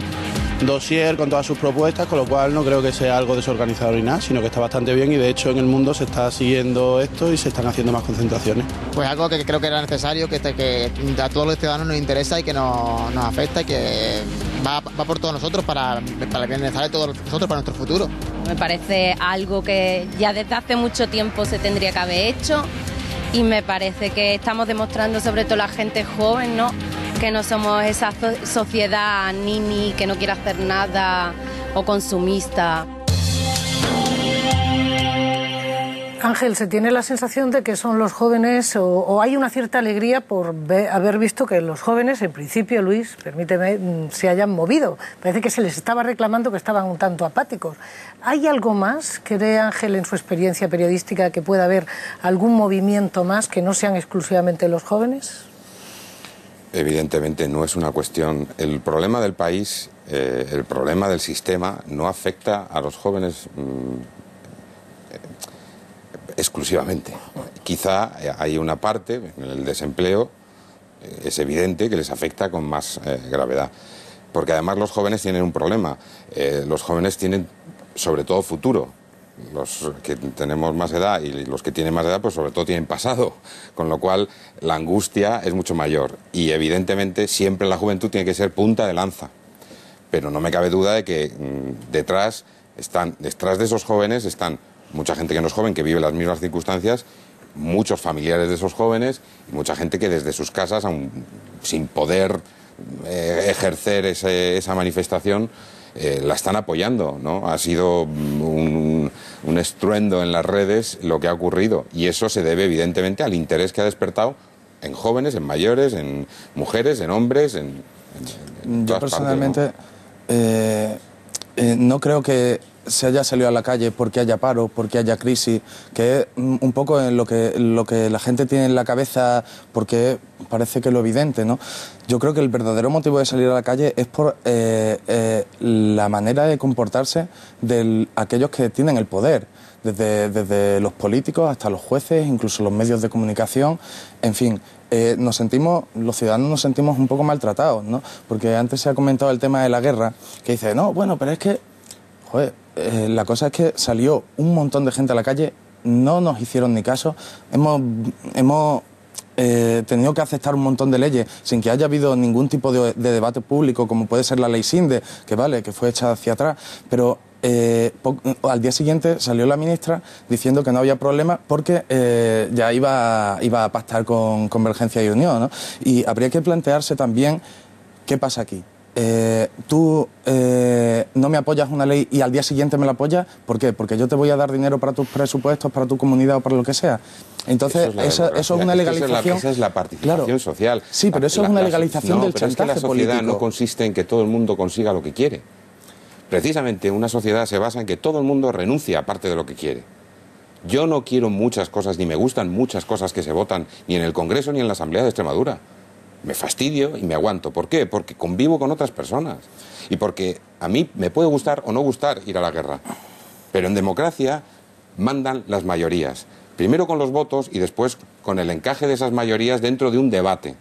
Speaker 13: dossier con todas sus propuestas, con lo cual no creo que sea algo desorganizado ni nada, sino que está bastante bien y de hecho en el mundo se está siguiendo esto y se están haciendo más concentraciones.
Speaker 14: Pues algo que creo que era necesario, que a todos los ciudadanos nos interesa y que nos afecta y que va por todos nosotros, para el bienestar de todos nosotros, para nuestro futuro.
Speaker 15: Me parece algo que ya desde hace mucho tiempo se tendría que haber hecho y me parece que estamos demostrando, sobre todo la gente joven, ¿no?, que no somos esa sociedad nini que no quiere hacer nada o consumista.
Speaker 1: Ángel, ¿se tiene la sensación de que son los jóvenes o hay una cierta alegría por haber visto que los jóvenes, en principio, Luis, permíteme, se hayan movido? Parece que se les estaba reclamando que estaban un tanto apáticos. ¿Hay algo más, cree Ángel, en su experiencia periodística, que pueda haber algún movimiento más que no sean exclusivamente los jóvenes?
Speaker 5: Evidentemente no es una cuestión. El problema del país, el problema del sistema, no afecta a los jóvenes exclusivamente. Quizá hay una parte, en el desempleo, es evidente que les afecta con más gravedad. Porque además los jóvenes tienen un problema. Los jóvenes tienen sobre todo futuro. Los que tenemos más edad y los que tienen más edad, pues sobre todo tienen pasado, con lo cual la angustia es mucho mayor y evidentemente siempre la juventud tiene que ser punta de lanza, pero no me cabe duda de que detrás de esos jóvenes están mucha gente que no es joven, que vive las mismas circunstancias, muchos familiares de esos jóvenes y mucha gente que desde sus casas, aun sin poder ejercer esa manifestación, la están apoyando, ¿no? Ha sido un estruendo en las redes lo que ha ocurrido y eso se debe evidentemente al interés que ha despertado en jóvenes, en mayores, en mujeres, en hombres, en
Speaker 4: yo personalmente no creo que se haya salido a la calle porque haya paro, porque haya crisis, que es un poco en lo que la gente tiene en la cabeza, porque parece que es lo evidente, ¿no? Yo creo que el verdadero motivo de salir a la calle es por la manera de comportarse de aquellos que tienen el poder, desde los políticos hasta los jueces, incluso los medios de comunicación, en fin. Los ciudadanos nos sentimos un poco maltratados, ¿no? Porque antes se ha comentado el tema de la guerra, que dice, no, bueno, pero es que, joder, la cosa es que salió un montón de gente a la calle, no nos hicieron ni caso, hemos tenido que aceptar un montón de leyes sin que haya habido ningún tipo de debate público, como puede ser la ley Sinde, que vale, que fue echada hacia atrás, pero al día siguiente salió la ministra diciendo que no había problema porque ya iba a pactar con Convergencia y Unión, ¿no? Y habría que plantearse también qué pasa aquí. Tú no me apoyas una ley y al día siguiente me la apoyas, ¿por qué? Porque yo te voy a dar dinero para tus presupuestos, para tu comunidad o para lo que sea. Entonces, eso es una legalización.
Speaker 5: Esa es la participación social.
Speaker 4: Sí, pero eso es una legalización del chantaje político.
Speaker 5: Es que la sociedad no consiste en que todo el mundo consiga lo que quiere. Precisamente una sociedad se basa en que todo el mundo renuncia a parte de lo que quiere. Yo no quiero muchas cosas, ni me gustan muchas cosas que se votan ni en el Congreso ni en la Asamblea de Extremadura. Me fastidio y me aguanto. ¿Por qué? Porque convivo con otras personas. Y porque a mí me puede gustar o no gustar ir a la guerra. Pero en democracia mandan las mayorías. Primero con los votos y después con el encaje de esas mayorías dentro de un debate.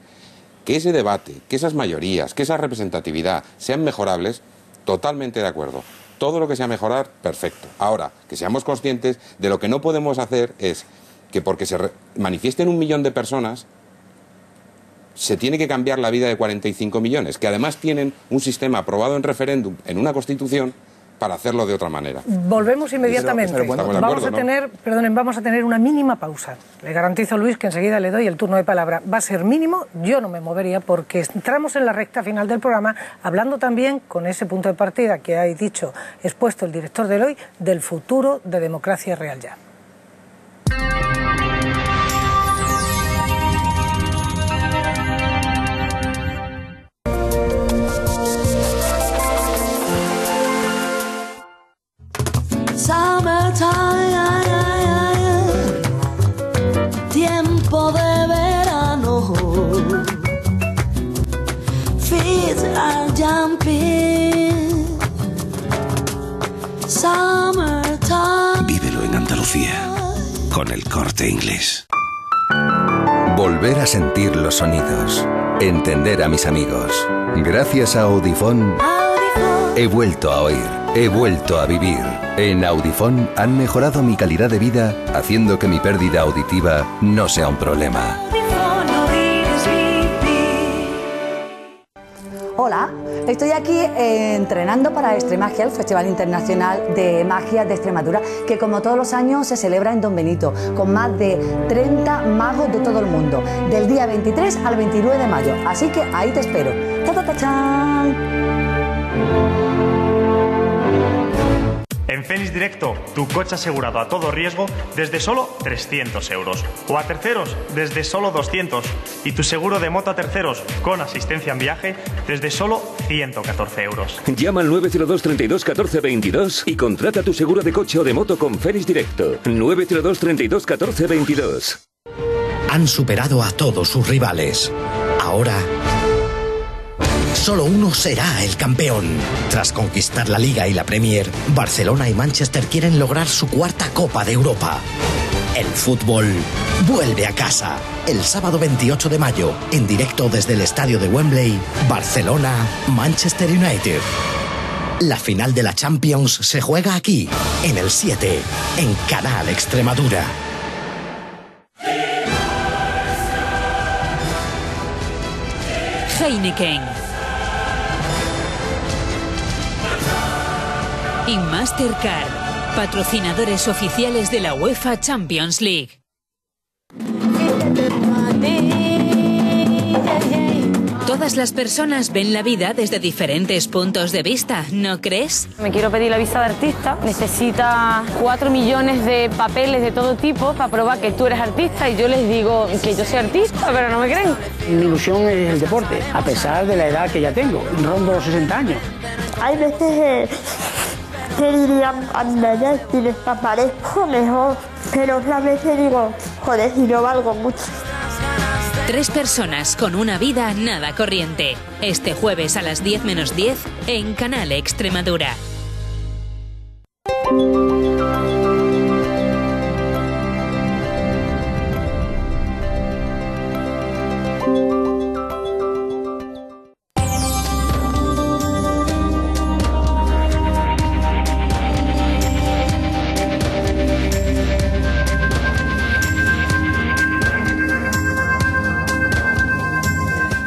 Speaker 5: Que ese debate, que esas mayorías, que esa representatividad sean mejorables, totalmente de acuerdo. Todo lo que sea mejorar, perfecto. Ahora, que seamos conscientes de lo que no podemos hacer es que porque se manifiesten 1 millón de personas, se tiene que cambiar la vida de 45 millones, que además tienen un sistema aprobado en referéndum, en una Constitución, para hacerlo de otra manera.
Speaker 1: Volvemos inmediatamente.
Speaker 5: Pero bueno,
Speaker 1: vamos a tener una mínima pausa. Le garantizo, Luis, que enseguida le doy el turno de palabra. Va a ser mínimo, yo no me movería porque entramos en la recta final del programa hablando también con ese punto de partida que ha expuesto el director del hoy, del futuro de Democracia Real Ya.
Speaker 16: Tiempo de verano, feet are jumping, summertime.
Speaker 17: Vívelo en Andalucía con El Corte Inglés. Volver a sentir los sonidos, entender a mis amigos. Gracias a Audifón. He vuelto a oír, he vuelto a vivir. En Audifón han mejorado mi calidad de vida, haciendo que mi pérdida auditiva no sea un problema.
Speaker 18: Hola, estoy aquí entrenando para Extremagia, el Festival Internacional de Magia de Extremadura, que como todos los años se celebra en Don Benito, con más de 30 magos de todo el mundo, del día 23 al 29 de mayo. Así que ahí te espero. ¡Ta-ta-ta-chan!
Speaker 19: En Fénix Directo, tu coche asegurado a todo riesgo desde solo 300 euros. O a terceros desde solo 200. Y tu seguro de moto a terceros con asistencia en viaje desde solo 114 euros.
Speaker 20: Llama al 902 32 14 22 y contrata tu seguro de coche o de moto con Fénix Directo. 902 32 14 22.
Speaker 21: Han superado a todos sus rivales. Ahora solo uno será el campeón. Tras conquistar la Liga y la Premier, Barcelona y Manchester quieren lograr su cuarta Copa de Europa. El fútbol vuelve a casa. El sábado 28 de mayo, en directo desde el estadio de Wembley, Barcelona, Manchester United. La final de la Champions se juega aquí, en el 7, en Canal Extremadura.
Speaker 22: Heineken y Mastercard, patrocinadores oficiales de la UEFA Champions League. Todas las personas ven la vida desde diferentes puntos de vista, ¿no crees?
Speaker 23: Me quiero pedir la visa de artista. Necesita 4 millones de papeles de todo tipo para probar que tú eres artista y yo les digo que yo soy artista, pero no me creen.
Speaker 24: Mi ilusión es el deporte, a pesar de la edad que ya tengo, rondo los 60 años.
Speaker 25: Hay veces que dirían, anda, si les aparezco mejor, pero otras veces digo, joder, si no valgo mucho.
Speaker 22: 3 personas con una vida nada corriente. Este jueves a las 10 menos 10 en Canal Extremadura.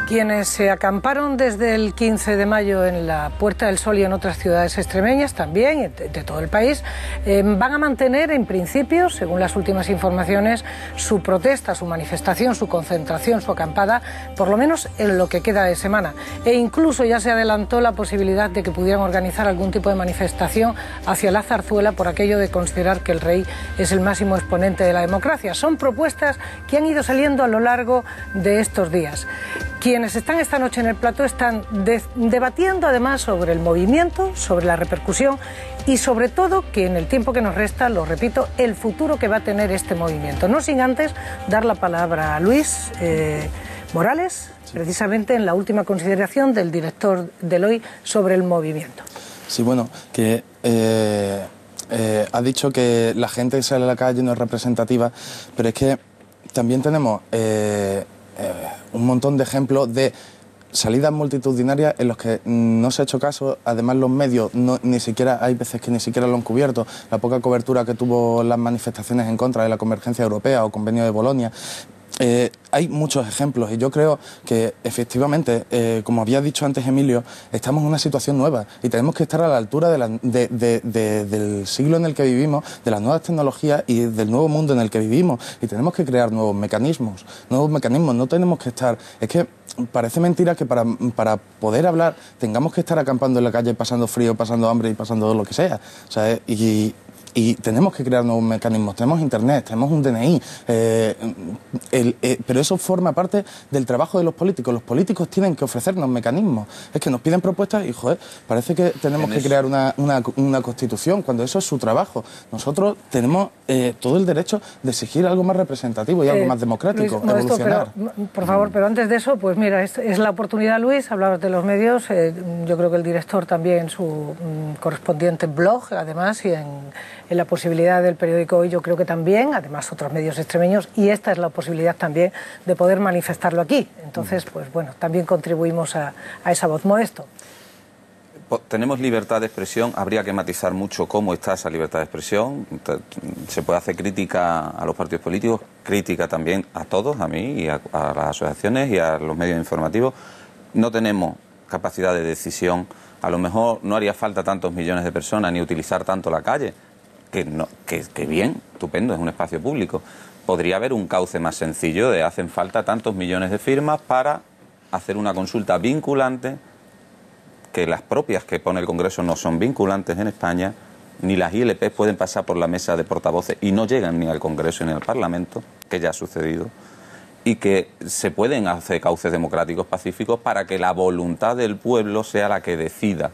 Speaker 1: Quienes se acamparon desde el 15 de mayo en la Puerta del Sol y en otras ciudades extremeñas también, de todo el país, van a mantener en principio, según las últimas informaciones, su protesta, su manifestación, su concentración, su acampada, por lo menos en lo que queda de semana. E incluso ya se adelantó la posibilidad de que pudieran organizar algún tipo de manifestación hacia la Zarzuela por aquello de considerar que el rey es el máximo exponente de la democracia. Son propuestas que han ido saliendo a lo largo de estos días. Quienes están esta noche en el plató están debatiendo además sobre el movimiento, sobre la repercusión y sobre todo, que en el tiempo que nos resta, lo repito, el futuro que va a tener este movimiento. No sin antes dar la palabra a Luis Morales, precisamente en la última consideración del director del hoy sobre el movimiento.
Speaker 4: Sí, bueno, que ha dicho que la gente que sale a la calle no es representativa, pero es que también tenemos un montón de ejemplos de salidas multitudinarias en los que no se ha hecho caso. Además, los medios ni siquiera, hay veces que ni siquiera lo han cubierto. La poca cobertura que tuvo las manifestaciones en contra de la Convergencia Europea o Convenio de Bolonia. Hay muchos ejemplos y yo creo que efectivamente, como había dicho antes Emilio, estamos en una situación nueva y tenemos que estar a la altura del siglo en el que vivimos, de las nuevas tecnologías y del nuevo mundo en el que vivimos, y tenemos que crear nuevos mecanismos, no tenemos que estar... Es que parece mentira que para poder hablar tengamos que estar acampando en la calle, pasando frío, pasando hambre y pasando lo que sea, ¿sabes? Y tenemos que crear nuevos mecanismos. Tenemos internet, tenemos un DNI, pero eso forma parte del trabajo de los políticos. Los políticos tienen que ofrecernos mecanismos. Es que nos piden propuestas y, joder, parece que tenemos que crear una constitución, cuando eso es su trabajo. Nosotros tenemos todo el derecho de exigir algo más representativo y algo más democrático, Luis, evolucionar.
Speaker 1: Pero, por favor, pero antes de eso, pues mira, es la oportunidad, Luis, hablabas de los medios. Yo creo que el director también en su correspondiente blog, además, y en la posibilidad del periódico Hoy, yo creo que también, además otros medios extremeños, y esta es la posibilidad también de poder manifestarlo aquí. Entonces, pues bueno, también contribuimos a esa voz. Modesto.
Speaker 2: tenemos libertad de expresión, habría que matizar mucho cómo está esa libertad de expresión. Se puede hacer crítica a los partidos políticos, crítica también a todos, a mí y a las asociaciones y a los medios informativos. No tenemos capacidad de decisión. A lo mejor no haría falta tantos millones de personas ni utilizar tanto la calle, que bien, estupendo, es un espacio público. Podría haber un cauce más sencillo de hacen falta tantos millones de firmas para hacer una consulta vinculante, que las propias que pone el Congreso no son vinculantes en España, ni las ILP pueden pasar por la mesa de portavoces y no llegan ni al Congreso ni al Parlamento, que ya ha sucedido, y que se pueden hacer cauces democráticos pacíficos para que la voluntad del pueblo sea la que decida,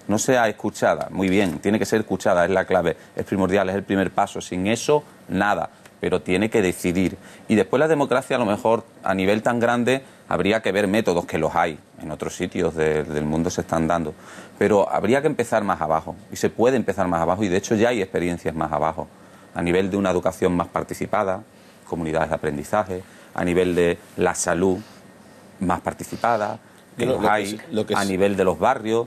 Speaker 2: no sea escuchada. Muy bien, tiene que ser escuchada, es la clave, es primordial, es el primer paso. Sin eso, nada, pero tiene que decidir. Y después la democracia, a lo mejor, a nivel tan grande, habría que ver métodos, que los hay, en otros sitios del mundo se están dando. Pero habría que empezar más abajo, y se puede empezar más abajo, y de hecho ya hay experiencias más abajo, a nivel de una educación más participada, comunidades de aprendizaje, a nivel de la salud más participada, que los hay, a nivel de los barrios,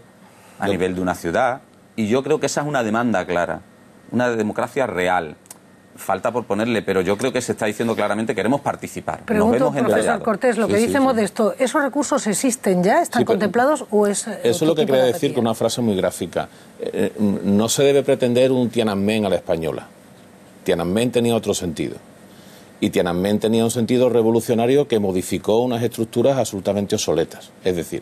Speaker 2: a nivel de una ciudad. Y yo creo que esa es una demanda clara, una democracia real. Falta por ponerle, pero yo creo que se está diciendo claramente queremos participar.
Speaker 1: Pregunto, profesor Cortés, lo que dice Modesto, ¿esos recursos existen ya? ¿Están contemplados o es...?
Speaker 3: Eso es lo que quería decir con una frase muy gráfica. No se debe pretender un Tiananmen a la española. Tiananmen tenía otro sentido. Y Tiananmen tenía un sentido revolucionario que modificó unas estructuras absolutamente obsoletas. Es decir,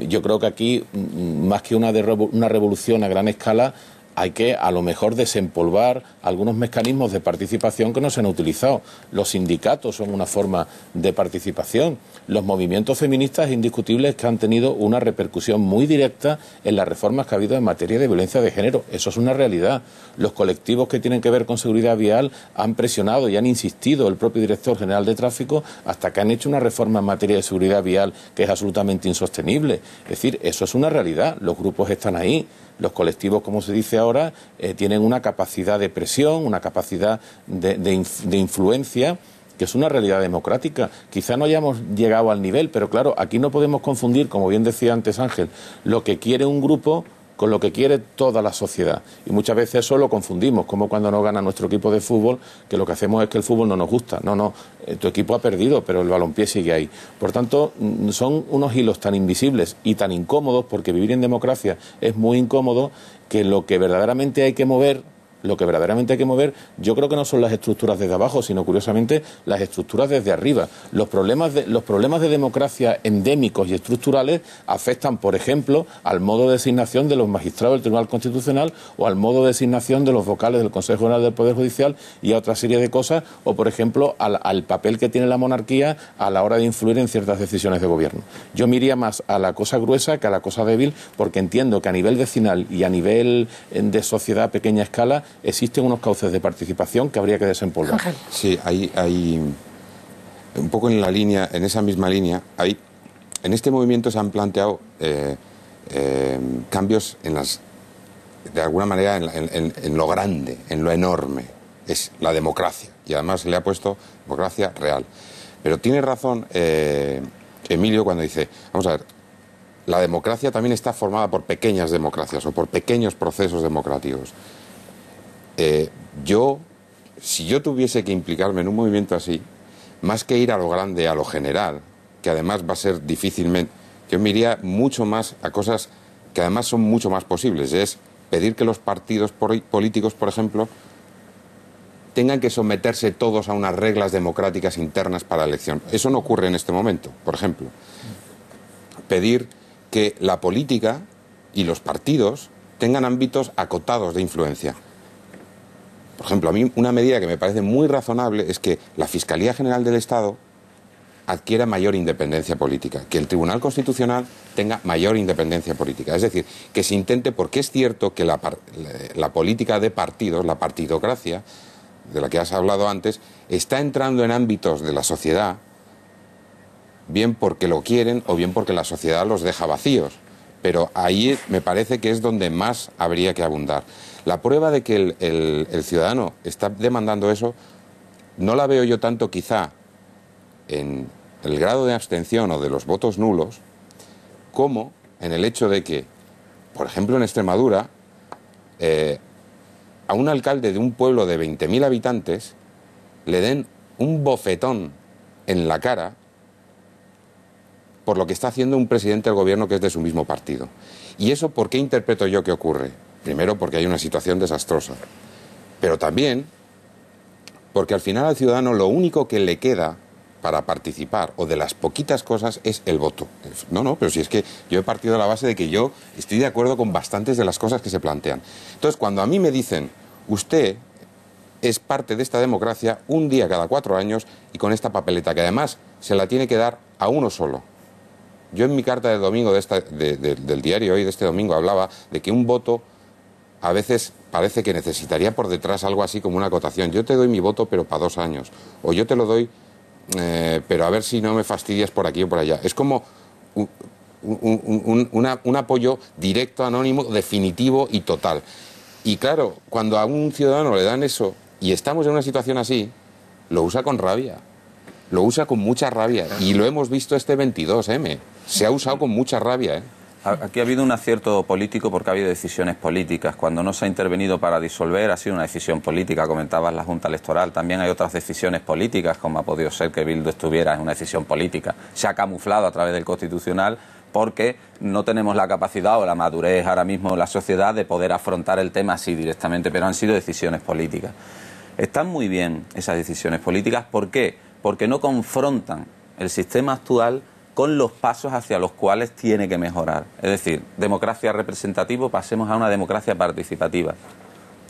Speaker 3: yo creo que aquí, más que una revolución a gran escala, hay que, a lo mejor, desempolvar algunos mecanismos de participación que no se han utilizado. Los sindicatos son una forma de participación. Los movimientos feministas indiscutibles que han tenido una repercusión muy directa en las reformas que ha habido en materia de violencia de género. Eso es una realidad. Los colectivos que tienen que ver con seguridad vial han presionado y han insistido el propio director general de tráfico hasta que han hecho una reforma en materia de seguridad vial que es absolutamente insostenible. Es decir, eso es una realidad. Los grupos están ahí. Los colectivos, como se dice ahora, tienen una capacidad de presión, una capacidad de influencia, que es una realidad democrática. Quizá no hayamos llegado al nivel, pero claro, aquí no podemos confundir, como bien decía antes Ángel, lo que quiere un grupo con lo que quiere toda la sociedad. Y muchas veces eso lo confundimos, como cuando no gana nuestro equipo de fútbol, que lo que hacemos es que el fútbol no nos gusta. No, tu equipo ha perdido, pero el balompié sigue ahí. Por tanto, son unos hilos tan invisibles y tan incómodos, porque vivir en democracia es muy incómodo, que lo que verdaderamente hay que mover, yo creo que no son las estructuras desde abajo, sino curiosamente las estructuras desde arriba. Los problemas de democracia endémicos y estructurales afectan, por ejemplo, al modo de designación de los magistrados del Tribunal Constitucional o al modo de designación de los vocales del Consejo General del Poder Judicial y a otra serie de cosas, o por ejemplo al papel que tiene la monarquía a la hora de influir en ciertas decisiones de gobierno. Yo me iría más a la cosa gruesa que a la cosa débil, porque entiendo que a nivel vecinal y a nivel de sociedad a pequeña escala existen unos cauces de participación que habría que desempolvar.
Speaker 5: Sí, hay un poco en esa misma línea, en este movimiento se han planteado cambios de alguna manera en lo grande, en lo enorme, es la democracia, y además se le ha puesto democracia real. Pero tiene razón Emilio cuando dice, vamos a ver, la democracia también está formada por pequeñas democracias o por pequeños procesos democráticos. Si yo tuviese que implicarme en un movimiento así, más que ir a lo grande, a lo general, que además va a ser difícilmente, yo me iría mucho más a cosas que además son mucho más posibles, es pedir que los partidos políticos, por ejemplo, tengan que someterse todos a unas reglas democráticas internas para la elección. Eso no ocurre en este momento, por ejemplo. Pedir que la política y los partidos tengan ámbitos acotados de influencia. Por ejemplo, a mí una medida que me parece muy razonable es que la Fiscalía General del Estado adquiera mayor independencia política, que el Tribunal Constitucional tenga mayor independencia política. Es decir, que se intente, porque es cierto que la política de partidos, la partidocracia, de la que has hablado antes, está entrando en ámbitos de la sociedad, bien porque lo quieren o bien porque la sociedad los deja vacíos. Pero ahí me parece que es donde más habría que abundar. La prueba de que el ciudadano está demandando eso no la veo yo tanto quizá en el grado de abstención o de los votos nulos como en el hecho de que por ejemplo, en Extremadura, a un alcalde de un pueblo de 20.000 habitantes le den un bofetón en la cara por lo que está haciendo un presidente del gobierno que es de su mismo partido. ¿Y eso por qué interpreto yo que ocurre? Primero, porque hay una situación desastrosa, pero también porque al final al ciudadano lo único que le queda para participar, o de las poquitas cosas, es el voto. No, pero si es que yo he partido de la base de que yo estoy de acuerdo con bastantes de las cosas que se plantean. Entonces, cuando a mí me dicen, usted es parte de esta democracia un día cada 4 años y con esta papeleta, que además se la tiene que dar a uno solo. Yo en mi carta del domingo del diario hoy, de este domingo, hablaba de que un voto a veces parece que necesitaría por detrás algo así como una acotación. Yo te doy mi voto, pero para 2 años. O yo te lo doy, pero a ver si no me fastidias por aquí o por allá. Es como un apoyo directo, anónimo, definitivo y total. Y claro, cuando a un ciudadano le dan eso y estamos en una situación así, lo usa con rabia. Lo usa con mucha rabia. Y lo hemos visto este 22M. Se ha usado con mucha rabia, ¿eh?
Speaker 2: Aquí ha habido un acierto político porque ha habido decisiones políticas. Cuando no se ha intervenido para disolver, ha sido una decisión política. Comentabas la Junta Electoral. También hay otras decisiones políticas, como ha podido ser que Bildu estuviera en una decisión política. Se ha camuflado a través del Constitucional porque no tenemos la capacidad o la madurez ahora mismo en la sociedad de poder afrontar el tema así directamente, pero han sido decisiones políticas. Están muy bien esas decisiones políticas. ¿Por qué? Porque no confrontan el sistema actual con los pasos hacia los cuales tiene que mejorar. Es decir, democracia representativa, pasemos a una democracia participativa.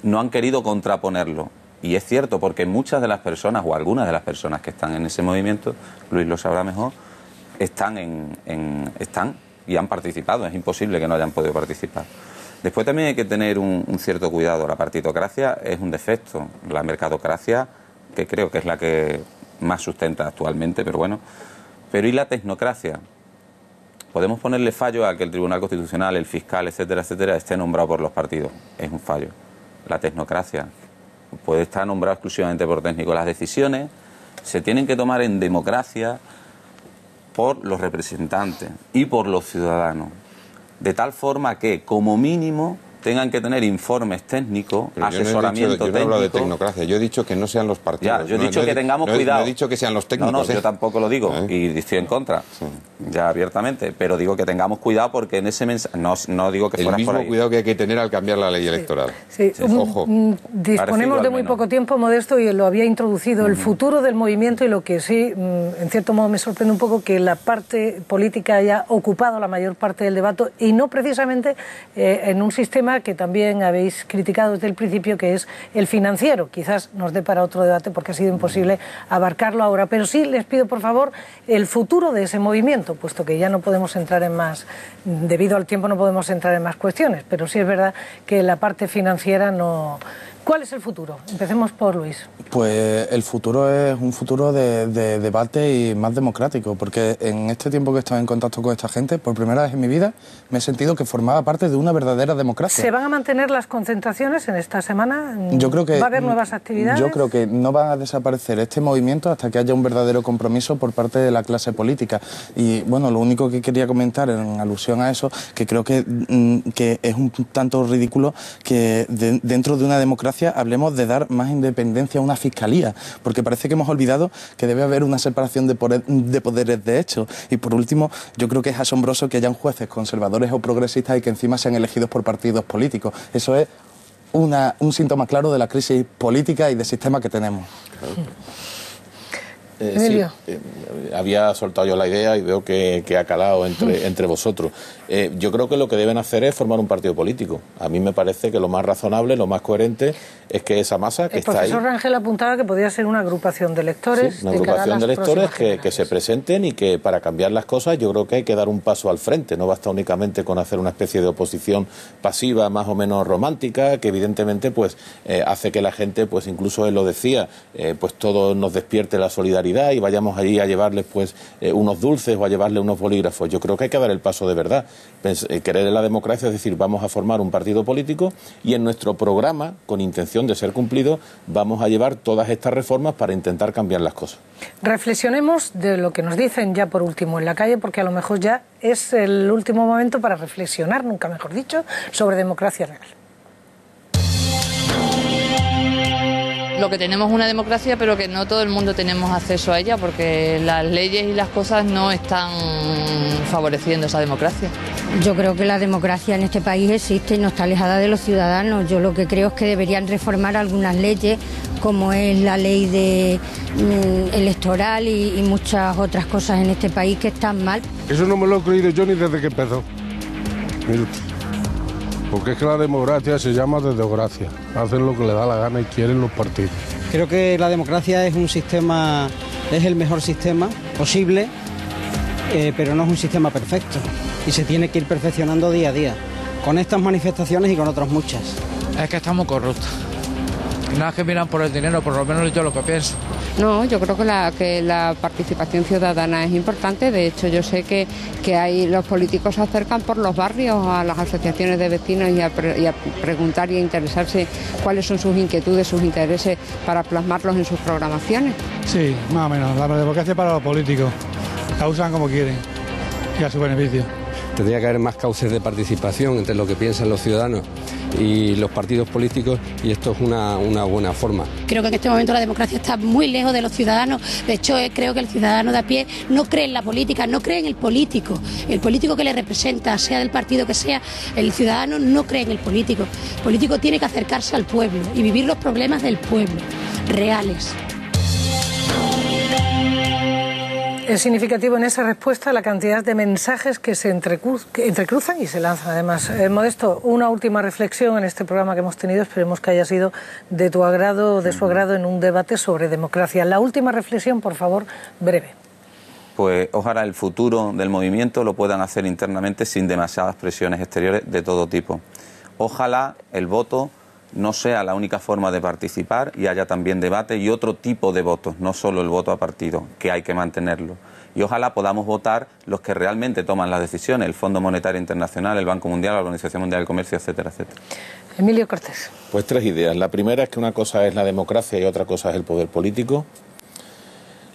Speaker 2: No han querido contraponerlo. Y es cierto, porque muchas de las personas, o algunas de las personas que están en ese movimiento, Luis lo sabrá mejor, están y han participado. Es imposible que no hayan podido participar. Después también hay que tener un cierto cuidado. La partitocracia es un defecto. La mercadocracia, que creo que es la que más sustenta actualmente, pero bueno. Pero ¿y la tecnocracia? Podemos ponerle fallo a que el Tribunal Constitucional, el fiscal, etcétera, etcétera, esté nombrado por los partidos. Es un fallo. La tecnocracia puede estar nombrado exclusivamente por técnicos. Las decisiones se tienen que tomar en democracia por los representantes y por los ciudadanos. De tal forma que, como mínimo, tengan que tener informes técnicos,
Speaker 5: pero
Speaker 2: asesoramiento técnico.
Speaker 5: Yo no he hablado de tecnocracia, yo he dicho que no sean los partidos.
Speaker 2: Ya, yo he dicho que tengamos cuidado.
Speaker 5: No he dicho que sean los técnicos.
Speaker 2: No, yo tampoco lo digo, y estoy en contra, ya abiertamente, pero digo que tengamos cuidado porque en ese mensaje, no digo que fuera por ahí.
Speaker 5: El mismo cuidado que hay que tener al cambiar la ley electoral.
Speaker 1: Sí. Ojo. Disponemos de muy poco tiempo, Modesto, y lo había introducido, el futuro del movimiento, y lo que sí, en cierto modo me sorprende un poco que la parte política haya ocupado la mayor parte del debate, y no precisamente en un sistema que también habéis criticado desde el principio, que es el financiero. Quizás nos dé para otro debate porque ha sido imposible abarcarlo ahora, pero sí les pido por favor el futuro de ese movimiento, puesto que ya no podemos entrar en más, debido al tiempo no podemos entrar en más cuestiones, pero sí es verdad que la parte financiera no... ¿Cuál es el futuro? Empecemos por Luis.
Speaker 4: Pues el futuro es un futuro de debate y más democrático, porque en este tiempo que he estado en contacto con esta gente, por primera vez en mi vida, me he sentido que formaba parte de una verdadera democracia.
Speaker 1: ¿Se van a mantener las concentraciones en esta semana?
Speaker 4: Yo creo que,
Speaker 1: ¿va a haber nuevas actividades?
Speaker 4: Yo creo que no va a desaparecer este movimiento hasta que haya un verdadero compromiso por parte de la clase política. Y bueno, lo único que quería comentar en alusión a eso, que creo que es un tanto ridículo que dentro de una democracia hablemos de dar más independencia a una fiscalía, porque parece que hemos olvidado que debe haber una separación de poderes de hecho. Y por último, yo creo que es asombroso que hayan jueces conservadores o progresistas y que encima sean elegidos por partidos políticos. Eso es un síntoma claro de la crisis política y de sistema que tenemos.
Speaker 3: Sí, había soltado yo la idea y veo que ha calado entre vosotros. Yo creo que lo que deben hacer es formar un partido político. A mí me parece que lo más razonable, lo más coherente es que esa masa que está ahí...
Speaker 1: El profesor Rangel apuntaba que podría ser una agrupación de electores.
Speaker 3: Sí, una agrupación de electores que se presenten y que para cambiar las cosas yo creo que hay que dar un paso al frente. No basta únicamente con hacer una especie de oposición pasiva más o menos romántica, que evidentemente pues hace que la gente, pues incluso él lo decía, pues todo nos despierte la solidaridad y vayamos allí a llevarles pues unos dulces o a llevarles unos bolígrafos. Yo creo que hay que dar el paso de verdad. Querer la democracia es decir, vamos a formar un partido político y en nuestro programa, con intención de ser cumplido, vamos a llevar todas estas reformas para intentar cambiar las cosas.
Speaker 1: Reflexionemos de lo que nos dicen ya por último en la calle, porque a lo mejor ya es el último momento para reflexionar, nunca mejor dicho, sobre democracia real.
Speaker 6: Lo que tenemos es una democracia, pero que no todo el mundo tenemos acceso a ella, porque las leyes y las cosas no están favoreciendo esa democracia.
Speaker 7: Yo creo que la democracia en este país existe y no está alejada de los ciudadanos. Yo lo que creo es que deberían reformar algunas leyes, como es la ley electoral y muchas otras cosas en este país que están mal.
Speaker 8: Eso no me lo he creído yo ni desde que empezó. Mire usted. Porque es que la democracia se llama desgracia. Hacen lo que le da la gana y quieren los partidos.
Speaker 9: Creo que la democracia es un sistema, es el mejor sistema posible, pero no es un sistema perfecto. Y se tiene que ir perfeccionando día a día, con estas manifestaciones y con otras muchas.
Speaker 10: Es que estamos corruptos. Y nada que miran por el dinero, por lo menos yo lo que pienso.
Speaker 26: No, yo creo que la participación ciudadana es importante. De hecho, yo sé que los políticos se acercan por los barrios a las asociaciones de vecinos y a preguntar y a interesarse cuáles son sus inquietudes, sus intereses, para plasmarlos en sus programaciones.
Speaker 27: Sí, más o menos. La democracia para los políticos. La usan como quieren y a su beneficio.
Speaker 28: Tendría que haber más cauces de participación entre lo que piensan los ciudadanos y los partidos políticos, y esto es una buena forma.
Speaker 29: Creo que en este momento la democracia está muy lejos de los ciudadanos. De hecho, creo que el ciudadano de a pie no cree en la política, no cree en el político que le representa, sea del partido que sea. El ciudadano no cree en el político. El político tiene que acercarse al pueblo y vivir los problemas del pueblo, reales.
Speaker 1: Es significativo en esa respuesta la cantidad de mensajes que se entrecruzan y se lanzan además. Modesto, una última reflexión en este programa que hemos tenido, esperemos que haya sido de tu agrado, de su agrado en un debate sobre democracia. La última reflexión, por favor, breve.
Speaker 2: Pues ojalá el futuro del movimiento lo puedan hacer internamente sin demasiadas presiones exteriores de todo tipo. Ojalá el voto no sea la única forma de participar y haya también debate y otro tipo de votos, no solo el voto a partido, que hay que mantenerlo. Y ojalá podamos votar los que realmente toman las decisiones, el Fondo Monetario Internacional, el Banco Mundial, la Organización Mundial del Comercio, etcétera, etcétera.
Speaker 1: Emilio Cortés.
Speaker 3: Pues 3 ideas. La primera es que una cosa es la democracia y otra cosa es el poder político.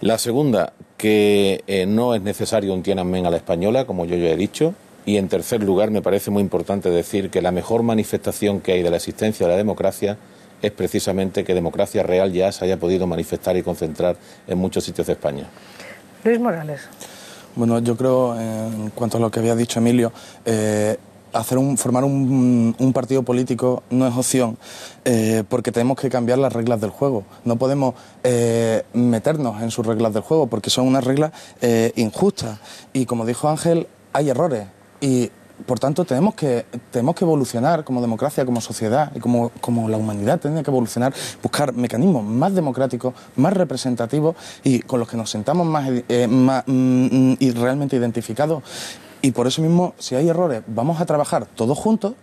Speaker 3: La segunda, que no es necesario un Tiananmen a la española, como yo ya he dicho. Y en tercer lugar, me parece muy importante decir que la mejor manifestación que hay de la existencia de la democracia es precisamente que democracia real ya se haya podido manifestar y concentrar en muchos sitios de España.
Speaker 1: Luis Morales.
Speaker 4: Bueno, yo creo, en cuanto a lo que había dicho Emilio, formar un partido político no es opción, porque tenemos que cambiar las reglas del juego. No podemos meternos en sus reglas del juego, porque son unas reglas injustas. Y como dijo Ángel, hay errores. Y, por tanto, tenemos que evolucionar como democracia, como sociedad y como la humanidad tiene que evolucionar, buscar mecanismos más democráticos, más representativos y con los que nos sentamos más y realmente identificados. Y por eso mismo, si hay errores, vamos a trabajar todos juntos,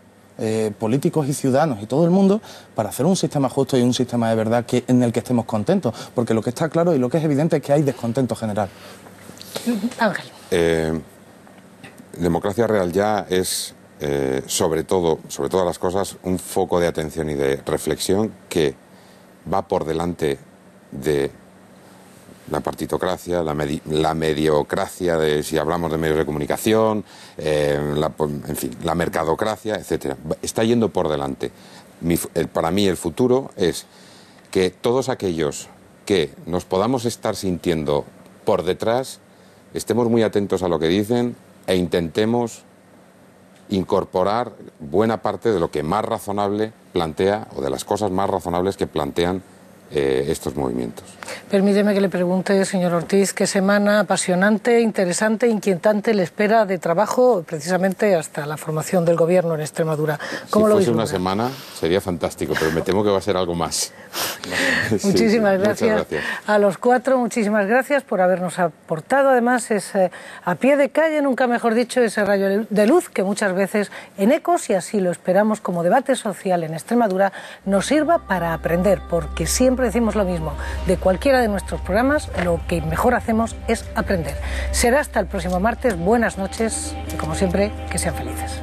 Speaker 4: políticos y ciudadanos y todo el mundo, para hacer un sistema justo y un sistema de verdad en el que estemos contentos. Porque lo que está claro y lo que es evidente es que hay descontento general.
Speaker 1: Ángel.
Speaker 5: Democracia real ya es, sobre todas las cosas, un foco de atención y de reflexión que va por delante de la partitocracia, la mediocracia, si hablamos de medios de comunicación, la mercadocracia, etcétera. Está yendo por delante. Para mí el futuro es que todos aquellos que nos podamos estar sintiendo por detrás, estemos muy atentos a lo que dicen e intentemos incorporar buena parte de lo que más razonable plantea o de las cosas más razonables que plantean estos movimientos.
Speaker 1: Permíteme que le pregunte, señor Ortiz, qué semana apasionante, interesante, inquietante le espera de trabajo precisamente hasta la formación del gobierno en Extremadura. ¿Cómo lo vislumbra?
Speaker 5: Si fuese una semana sería fantástico, pero me temo que va a ser algo más.
Speaker 1: Muchísimas gracias a los cuatro, muchísimas gracias por habernos aportado. Además, es a pie de calle, nunca mejor dicho, ese rayo de luz que muchas veces en Ecos, y así lo esperamos como debate social en Extremadura, nos sirva para aprender, porque siempre siempre decimos lo mismo. De cualquiera de nuestros programas, lo que mejor hacemos es aprender. Será hasta el próximo martes. Buenas noches y, como siempre, que sean felices.